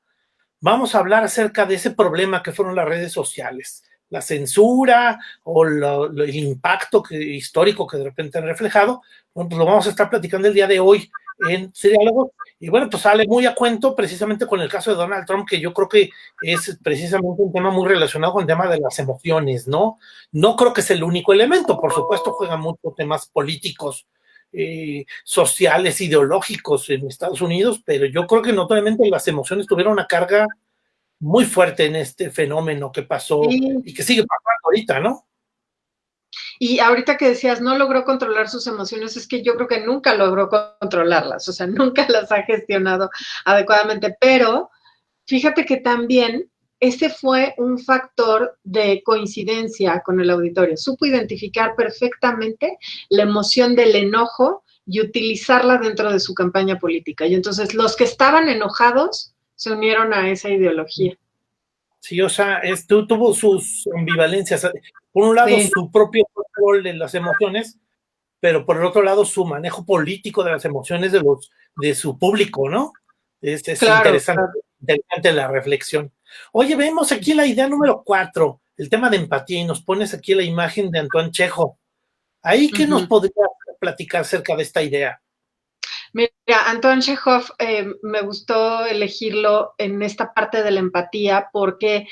vamos a hablar acerca de ese problema que fueron las redes sociales, la censura o el impacto histórico que de repente han reflejado. Bueno, pues lo vamos a estar platicando el día de hoy en Triálogos. Y bueno, pues sale muy a cuento precisamente con el caso de Donald Trump, que yo creo que es precisamente un tema muy relacionado con el tema de las emociones, ¿no? No creo que es el único elemento, por supuesto juegan muchos temas políticos, sociales, ideológicos en Estados Unidos, pero yo creo que notablemente las emociones tuvieron una carga muy fuerte en este fenómeno que pasó y que sigue pasando ahorita, ¿no? Y ahorita que decías, no logró controlar sus emociones, es que yo creo que nunca logró controlarlas, o sea, nunca las ha gestionado adecuadamente, pero fíjate que también ese fue un factor de coincidencia con el auditorio. Supo identificar perfectamente la emoción del enojo y utilizarla dentro de su campaña política. Y entonces los que estaban enojados se unieron a esa ideología. Sí, o sea, tuvo sus ambivalencias. Por un lado, Sí, su propio control de las emociones, pero por el otro lado, su manejo político de las emociones de su público, ¿no? Es claro, interesante, claro. interesante la reflexión. Oye, vemos aquí la idea número 4. el tema de empatía y nos pones aquí la imagen de Antoine Chekhov. ¿Ahí qué nos podría platicar acerca de esta idea? Mira, Antoine Chekhov, me gustó elegirlo en esta parte de la empatía porque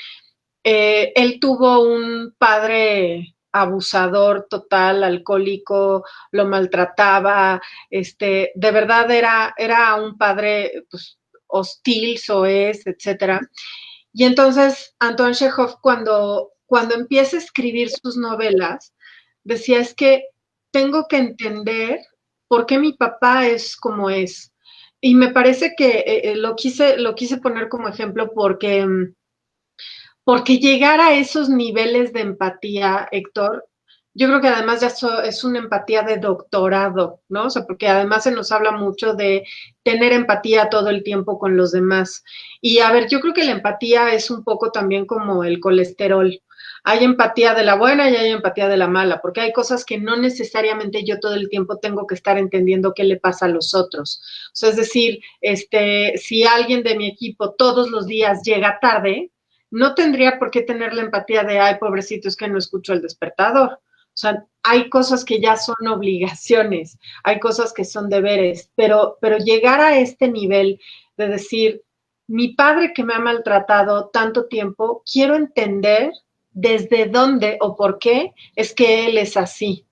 él tuvo un padre abusador total, alcohólico, lo maltrataba, de verdad era un padre pues, hostil, soez, etcétera. Y entonces Antoine Chekhov, cuando empieza a escribir sus novelas, decía, es que tengo que entender por qué mi papá es como es. Y me parece que lo quise poner como ejemplo porque llegar a esos niveles de empatía, Héctor, yo creo que además ya es una empatía de doctorado, ¿no? O sea, porque además se nos habla mucho de tener empatía todo el tiempo con los demás. Y a ver, yo creo que la empatía es un poco también como el colesterol. Hay empatía de la buena y hay empatía de la mala, porque hay cosas que no necesariamente yo todo el tiempo tengo que estar entendiendo qué le pasa a los otros. O sea, es decir, si alguien de mi equipo todos los días llega tarde, no tendría por qué tener la empatía de, ay, pobrecito, es que no escucho el despertador. O sea, hay cosas que ya son obligaciones, hay cosas que son deberes, pero llegar a este nivel de decir, mi padre que me ha maltratado tanto tiempo, quiero entender desde dónde o por qué es que él es así.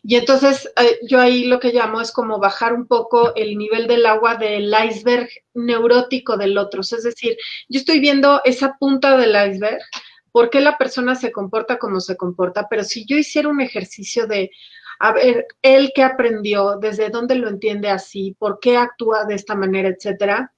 Y entonces yo ahí lo que llamo es como bajar un poco el nivel del agua del iceberg neurótico del otro. Es decir, yo estoy viendo esa punta del iceberg, por qué la persona se comporta como se comporta, pero si yo hiciera un ejercicio de, a ver, él qué aprendió, desde dónde lo entiende así, por qué actúa de esta manera, etcétera,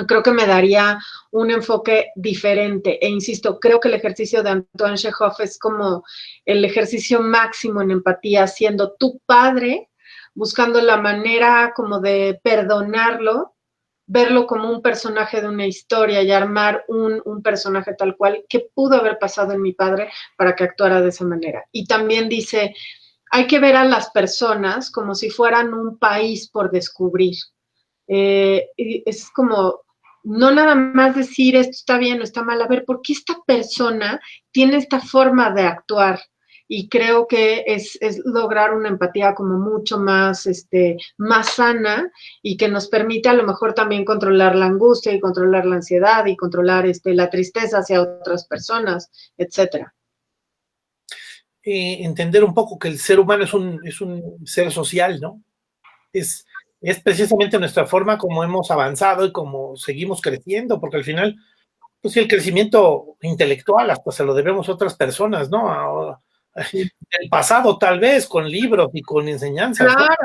creo que me daría un enfoque diferente. E insisto, creo que el ejercicio de Antoine Chekhov es como el ejercicio máximo en empatía, siendo tu padre, buscando la manera como de perdonarlo, verlo como un personaje de una historia y armar un personaje tal cual que pudo haber pasado en mi padre para que actuara de esa manera. Y también dice, hay que ver a las personas como si fueran un país por descubrir. Es como no nada más decir esto está bien o está mal, a ver, ¿por qué esta persona tiene esta forma de actuar? Y creo que es lograr una empatía como mucho más, más sana y que nos permite a lo mejor también controlar la angustia y controlar la ansiedad y controlar la tristeza hacia otras personas, etcétera. Entender un poco que el ser humano es un ser social, ¿no? Es, es precisamente nuestra forma como hemos avanzado y como seguimos creciendo, porque al final, pues sí, el crecimiento intelectual hasta se lo debemos a otras personas, ¿no? El pasado tal vez, con libros y con enseñanzas, ¿no? Claro,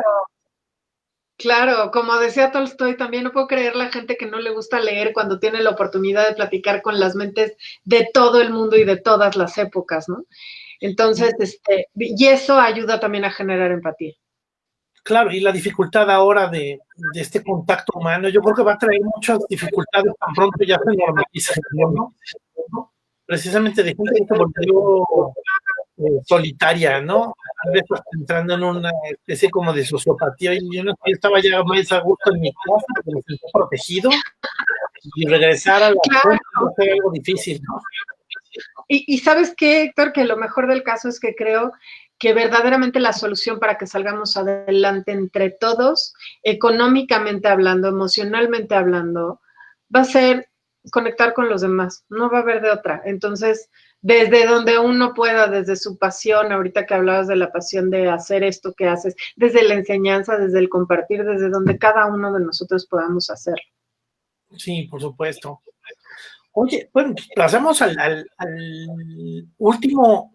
claro, como decía Tolstoy, también no puedo creer la gente que no le gusta leer cuando tiene la oportunidad de platicar con las mentes de todo el mundo y de todas las épocas, ¿no? Entonces, y eso ayuda también a generar empatía. Claro, y la dificultad ahora de este contacto humano, yo creo que va a traer muchas dificultades tan pronto ya se normaliza, ¿no? Precisamente de gente que se volvió solitaria, ¿no? A veces entrando en una especie como de sociopatía, y yo estaba ya más a gusto en mi casa porque me sentía protegido, y regresar a la Claro. gente va a ser algo difícil, ¿no? Y sabes qué, Héctor, que lo mejor del caso es que creo que verdaderamente la solución para que salgamos adelante entre todos, económicamente hablando, emocionalmente hablando, va a ser conectar con los demás, no va a haber de otra. Entonces, desde donde uno pueda, desde su pasión, ahorita que hablabas de la pasión de hacer esto que haces, desde la enseñanza, desde el compartir, desde donde cada uno de nosotros podamos hacerlo. Sí, por supuesto. Oye, bueno, pasamos al último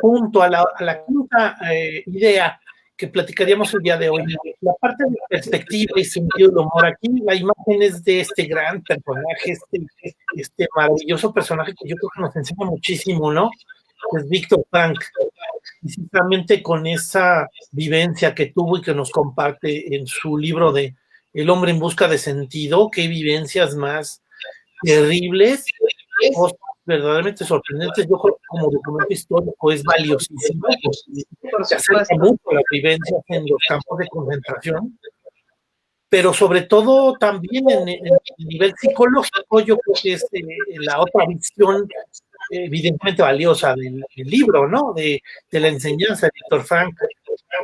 punto, a la quinta idea que platicaríamos el día de hoy. La parte de perspectiva y sentido del humor. Aquí la imagen es de este gran personaje, este maravilloso personaje que yo creo que nos enseña muchísimo, ¿no? Es Víctor Frank, precisamente con esa vivencia que tuvo y que nos comparte en su libro de El hombre en busca de sentido. Qué vivencias más terribles, cosas verdaderamente sorprendentes. Yo creo que como documento histórico es valiosísimo, Por se acerca supuesto. mucho a las vivencias en los campos de concentración, pero sobre todo también en el nivel psicológico, yo creo que es la otra visión evidentemente valiosa del libro, ¿no? De la enseñanza de Víctor Frank,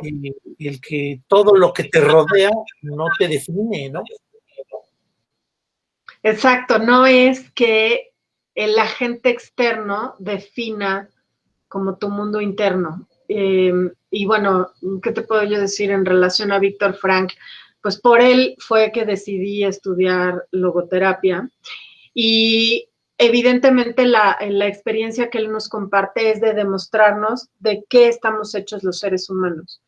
y el que todo lo que te rodea no te define, ¿no? Exacto, no es que el agente externo defina como tu mundo interno. Y bueno, ¿qué te puedo yo decir en relación a Víctor Frank? Pues por él fue que decidí estudiar logoterapia y evidentemente la experiencia que él nos comparte es de demostrarnos de qué estamos hechos los seres humanos.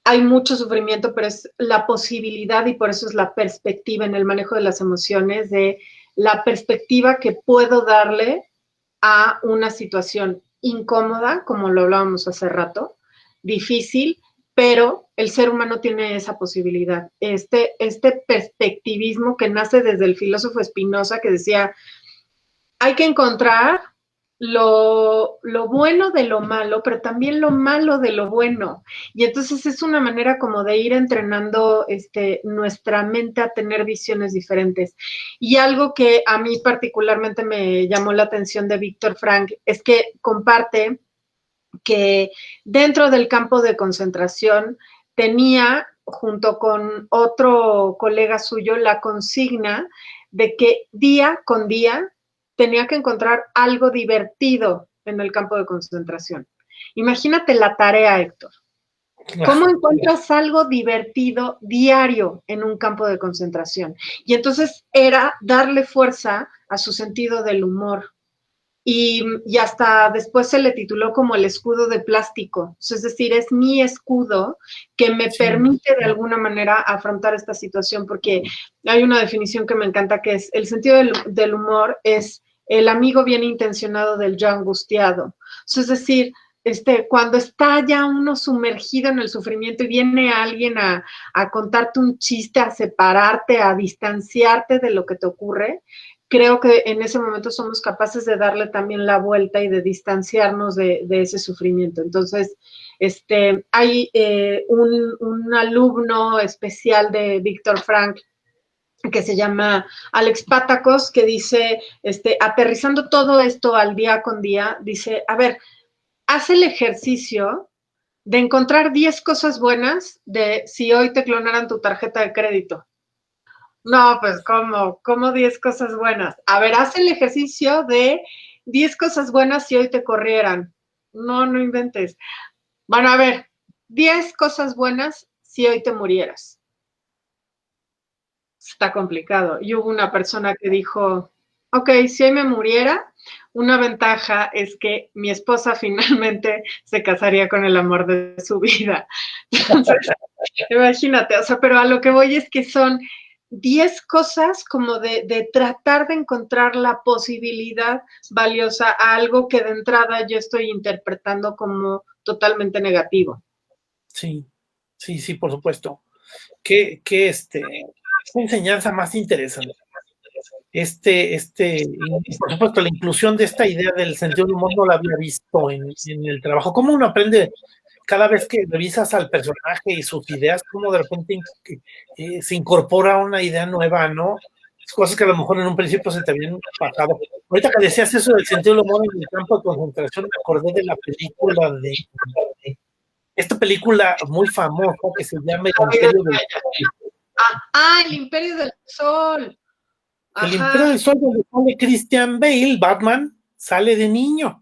Hay mucho sufrimiento, pero es la posibilidad y por eso es la perspectiva en el manejo de las emociones, de la perspectiva que puedo darle a una situación incómoda, como lo hablábamos hace rato, difícil, pero el ser humano tiene esa posibilidad. Este perspectivismo que nace desde el filósofo Spinoza, que decía, hay que encontrar lo bueno de lo malo, pero también lo malo de lo bueno. Y entonces es una manera como de ir entrenando nuestra mente a tener visiones diferentes. Y algo que a mí particularmente me llamó la atención de Víctor Frank es que comparte que dentro del campo de concentración tenía, junto con otro colega suyo, la consigna de que día con día tenía que encontrar algo divertido en el campo de concentración. Imagínate la tarea, Héctor. ¿Cómo encuentras algo divertido diario en un campo de concentración? Y entonces era darle fuerza a su sentido del humor. Y hasta después se le tituló como el escudo de plástico. Es decir, es mi escudo que me permite de alguna manera afrontar esta situación, porque hay una definición que me encanta que es el sentido del humor es el amigo bien intencionado del ya angustiado. Es decir, cuando está ya uno sumergido en el sufrimiento y viene alguien a contarte un chiste, a separarte, a distanciarte de lo que te ocurre, creo que en ese momento somos capaces de darle también la vuelta y de distanciarnos de ese sufrimiento. Entonces, hay un alumno especial de Víctor Frank que se llama Alex Patacos, que dice, aterrizando todo esto al día con día, dice, a ver, haz el ejercicio de encontrar 10 cosas buenas de si hoy te clonaran tu tarjeta de crédito. No, pues, ¿cómo 10 cosas buenas? A ver, haz el ejercicio de 10 cosas buenas si hoy te corrieran. No, no inventes. Bueno, a ver, 10 cosas buenas si hoy te murieras. Está complicado. Y hubo una persona que dijo, ok, si hoy me muriera, una ventaja es que mi esposa finalmente se casaría con el amor de su vida. Entonces, imagínate, o sea, pero a lo que voy es que son 10 cosas como de tratar de encontrar la posibilidad valiosa a algo que de entrada yo estoy interpretando como totalmente negativo. Sí, sí, sí, por supuesto. Qué enseñanza más interesante. Y por supuesto, la inclusión de esta idea del sentido del humor no la había visto en el trabajo. ¿Cómo uno aprende cada vez que revisas al personaje y sus ideas, cómo de repente se incorpora una idea nueva, ¿no? Cosas que a lo mejor en un principio se te habían pasado. Ahorita que decías eso del sentido del humor en el campo de concentración, me acordé de la película de esta película muy famosa que se llama El Imperio del Sol. El Imperio del Sol. El Imperio del Sol, donde sale Christian Bale, Batman, sale de niño.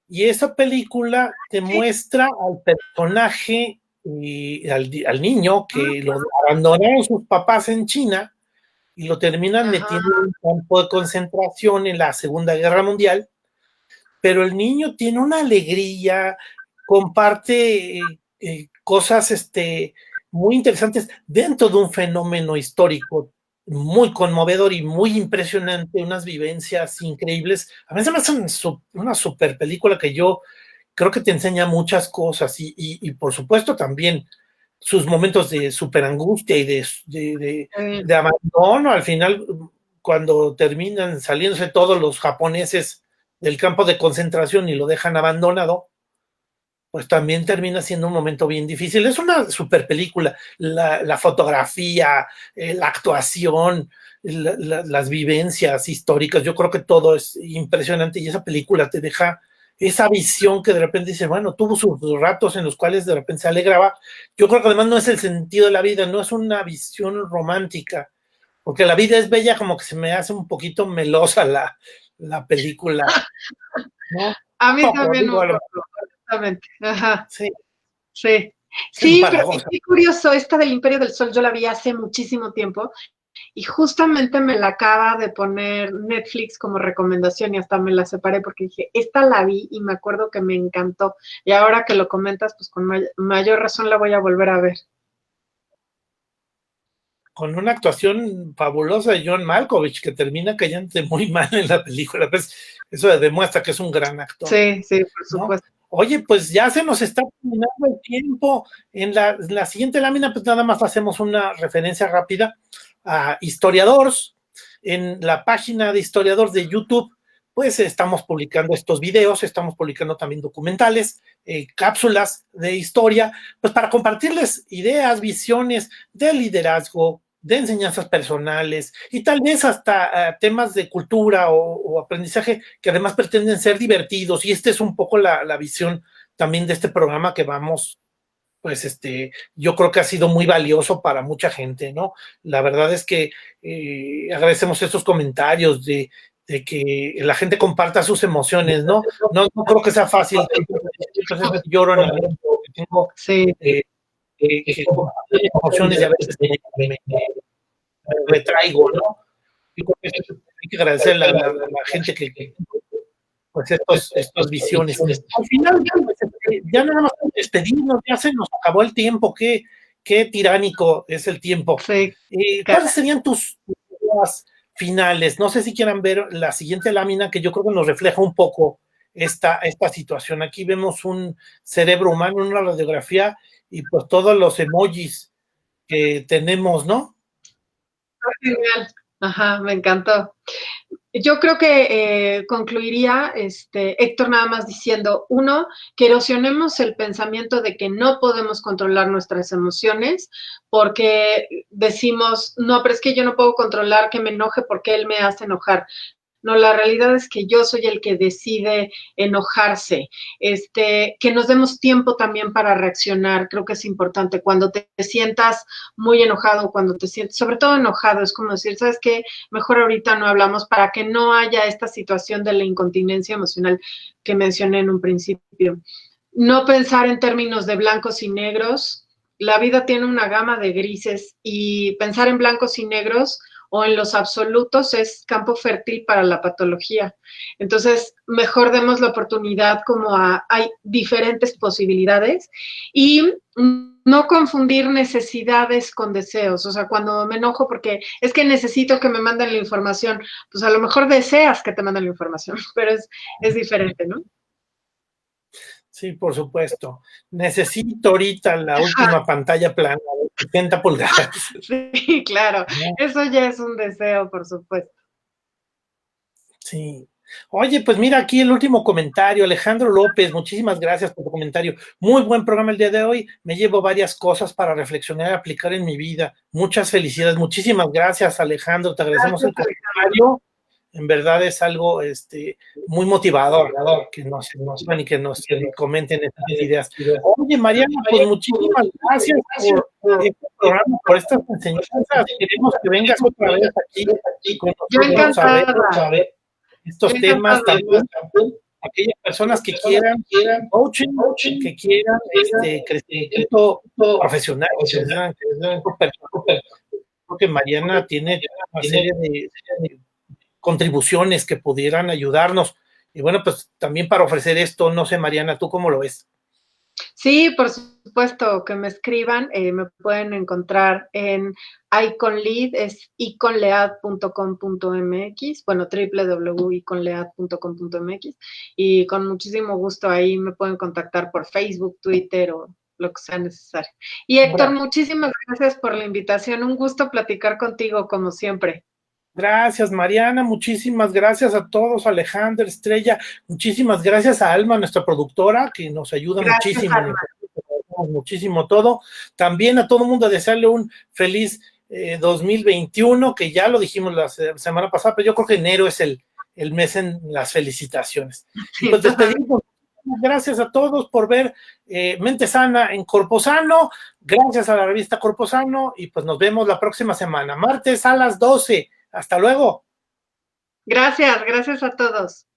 Y esa película te muestra al personaje, al niño, que lo abandonaron sus papás en China y lo terminan metiendo en un campo de concentración en la Segunda Guerra Mundial. Pero el niño tiene una alegría, comparte cosas muy interesantes dentro de un fenómeno histórico muy conmovedor y muy impresionante, unas vivencias increíbles. A mí se me hace una super película que yo creo que te enseña muchas cosas y por supuesto también sus momentos de super angustia y de abandono al final, cuando terminan saliéndose todos los japoneses del campo de concentración y lo dejan abandonado, pues también termina siendo un momento bien difícil. Es una super película, la fotografía, la actuación, las vivencias históricas, yo creo que todo es impresionante y esa película te deja esa visión que de repente dice, bueno, tuvo sus ratos en los cuales de repente se alegraba. Yo creo que además no es el sentido de la vida, no es una visión romántica, porque la vida es bella, como que se me hace un poquito melosa la película, ¿no? A mí Poco, también digo, un poco, honestamente. Ajá, sí, sí. es Sí, pero empalagosa. qué curioso, esta del Imperio del Sol yo la vi hace muchísimo tiempo y justamente me la acaba de poner Netflix como recomendación y hasta me la separé porque dije, esta la vi y me acuerdo que me encantó. Y ahora que lo comentas, pues con mayor razón la voy a volver a ver. Con una actuación fabulosa de John Malkovich, que termina cayéndote muy mal en la película, pues eso demuestra que es un gran actor, Sí, sí, por ¿no? supuesto. Oye, pues ya se nos está terminando el tiempo. En la siguiente lámina, pues nada más hacemos una referencia rápida a Historiadores. En la página de Historiadores de YouTube, pues estamos publicando estos videos, estamos publicando también documentales, cápsulas de historia, pues para compartirles ideas, visiones de liderazgo, de enseñanzas personales y tal vez hasta temas de cultura o aprendizaje que además pretenden ser divertidos. Y esta es un poco la visión también de este programa que vamos, pues yo creo que ha sido muy valioso para mucha gente, ¿no? La verdad es que agradecemos estos comentarios de que la gente comparta sus emociones, ¿no? No creo que sea fácil. Entonces lloro en el momento que tengo Sí, que compartir emociones y a veces me retraigo, ¿no? Yo creo que hay que agradecer a la gente que pues estas visiones. Al final, pues, ya nada más despedirnos, ya se nos acabó el tiempo, qué tiránico es el tiempo. sí. ¿Cuáles serían tus ideas finales? No sé si quieran ver la siguiente lámina, que yo creo que nos refleja un poco esta situación. Aquí vemos un cerebro humano, una radiografía, y pues todos los emojis que tenemos, ¿no? Genial. Ajá, me encantó. Yo creo que concluiría, Héctor, nada más diciendo, uno, que erosionemos el pensamiento de que no podemos controlar nuestras emociones porque decimos, no, pero es que yo no puedo controlar que me enoje porque él me hace enojar. No, la realidad es que yo soy el que decide enojarse. Que nos demos tiempo también para reaccionar, creo que es importante. Cuando te sientas muy enojado, cuando te sientes, sobre todo enojado, es como decir, ¿sabes qué? Mejor ahorita no hablamos para que no haya esta situación de la incontinencia emocional que mencioné en un principio. No pensar en términos de blancos y negros. La vida tiene una gama de grises y pensar en blancos y negros o en los absolutos es campo fértil para la patología. Entonces, mejor demos la oportunidad como hay diferentes posibilidades y no confundir necesidades con deseos. O sea, cuando me enojo porque es que necesito que me manden la información, pues a lo mejor deseas que te manden la información, pero es diferente, ¿no? Sí, por supuesto. Necesito ahorita la última pantalla plana de 70 pulgadas. Sí, claro. ¿No? Eso ya es un deseo, por supuesto. Sí. Oye, pues mira aquí el último comentario, Alejandro López, muchísimas gracias por tu comentario. Muy buen programa el día de hoy. Me llevo varias cosas para reflexionar y aplicar en mi vida. Muchas felicidades. Muchísimas gracias, Alejandro. Te agradecemos el Gracias, comentario. En verdad es algo muy motivador que nos escriban y que nos comenten estas ideas. Oye, Mariana, pues muchísimas gracias por este programa, por estas enseñanzas. Queremos que vengas otra vez aquí con yo nosotros a encantada. ver estos Yo temas encantada. también. Aquellas personas que quieran coaching, que quieran crecimiento profesional, que quieran crecimiento personal. Creo que Mariana tiene una serie de contribuciones que pudieran ayudarnos. Y bueno, pues también para ofrecer esto, no sé, Mariana, ¿tú cómo lo ves? Sí, por supuesto, que me escriban. Me pueden encontrar en iconlead, es iconlead.com.mx, bueno, www.iconlead.com.mx, y con muchísimo gusto ahí me pueden contactar por Facebook, Twitter o lo que sea necesario. Y Héctor, muchísimas gracias por la invitación. Un gusto platicar contigo, como siempre. Gracias, Mariana, muchísimas gracias a todos, Alejandra, Estrella, muchísimas gracias a Alma, nuestra productora, que nos ayuda Gracias, muchísimo, Alma. muchísimo todo. También a todo el mundo desearle un feliz 2021, que ya lo dijimos la semana pasada, pero yo creo que enero es el mes en las felicitaciones. Y pues despedimos. Gracias a todos por ver Mente Sana en Corpo Sano. Gracias a la revista Corpo Sano y pues nos vemos la próxima semana, martes a las 12. Hasta luego. Gracias a todos.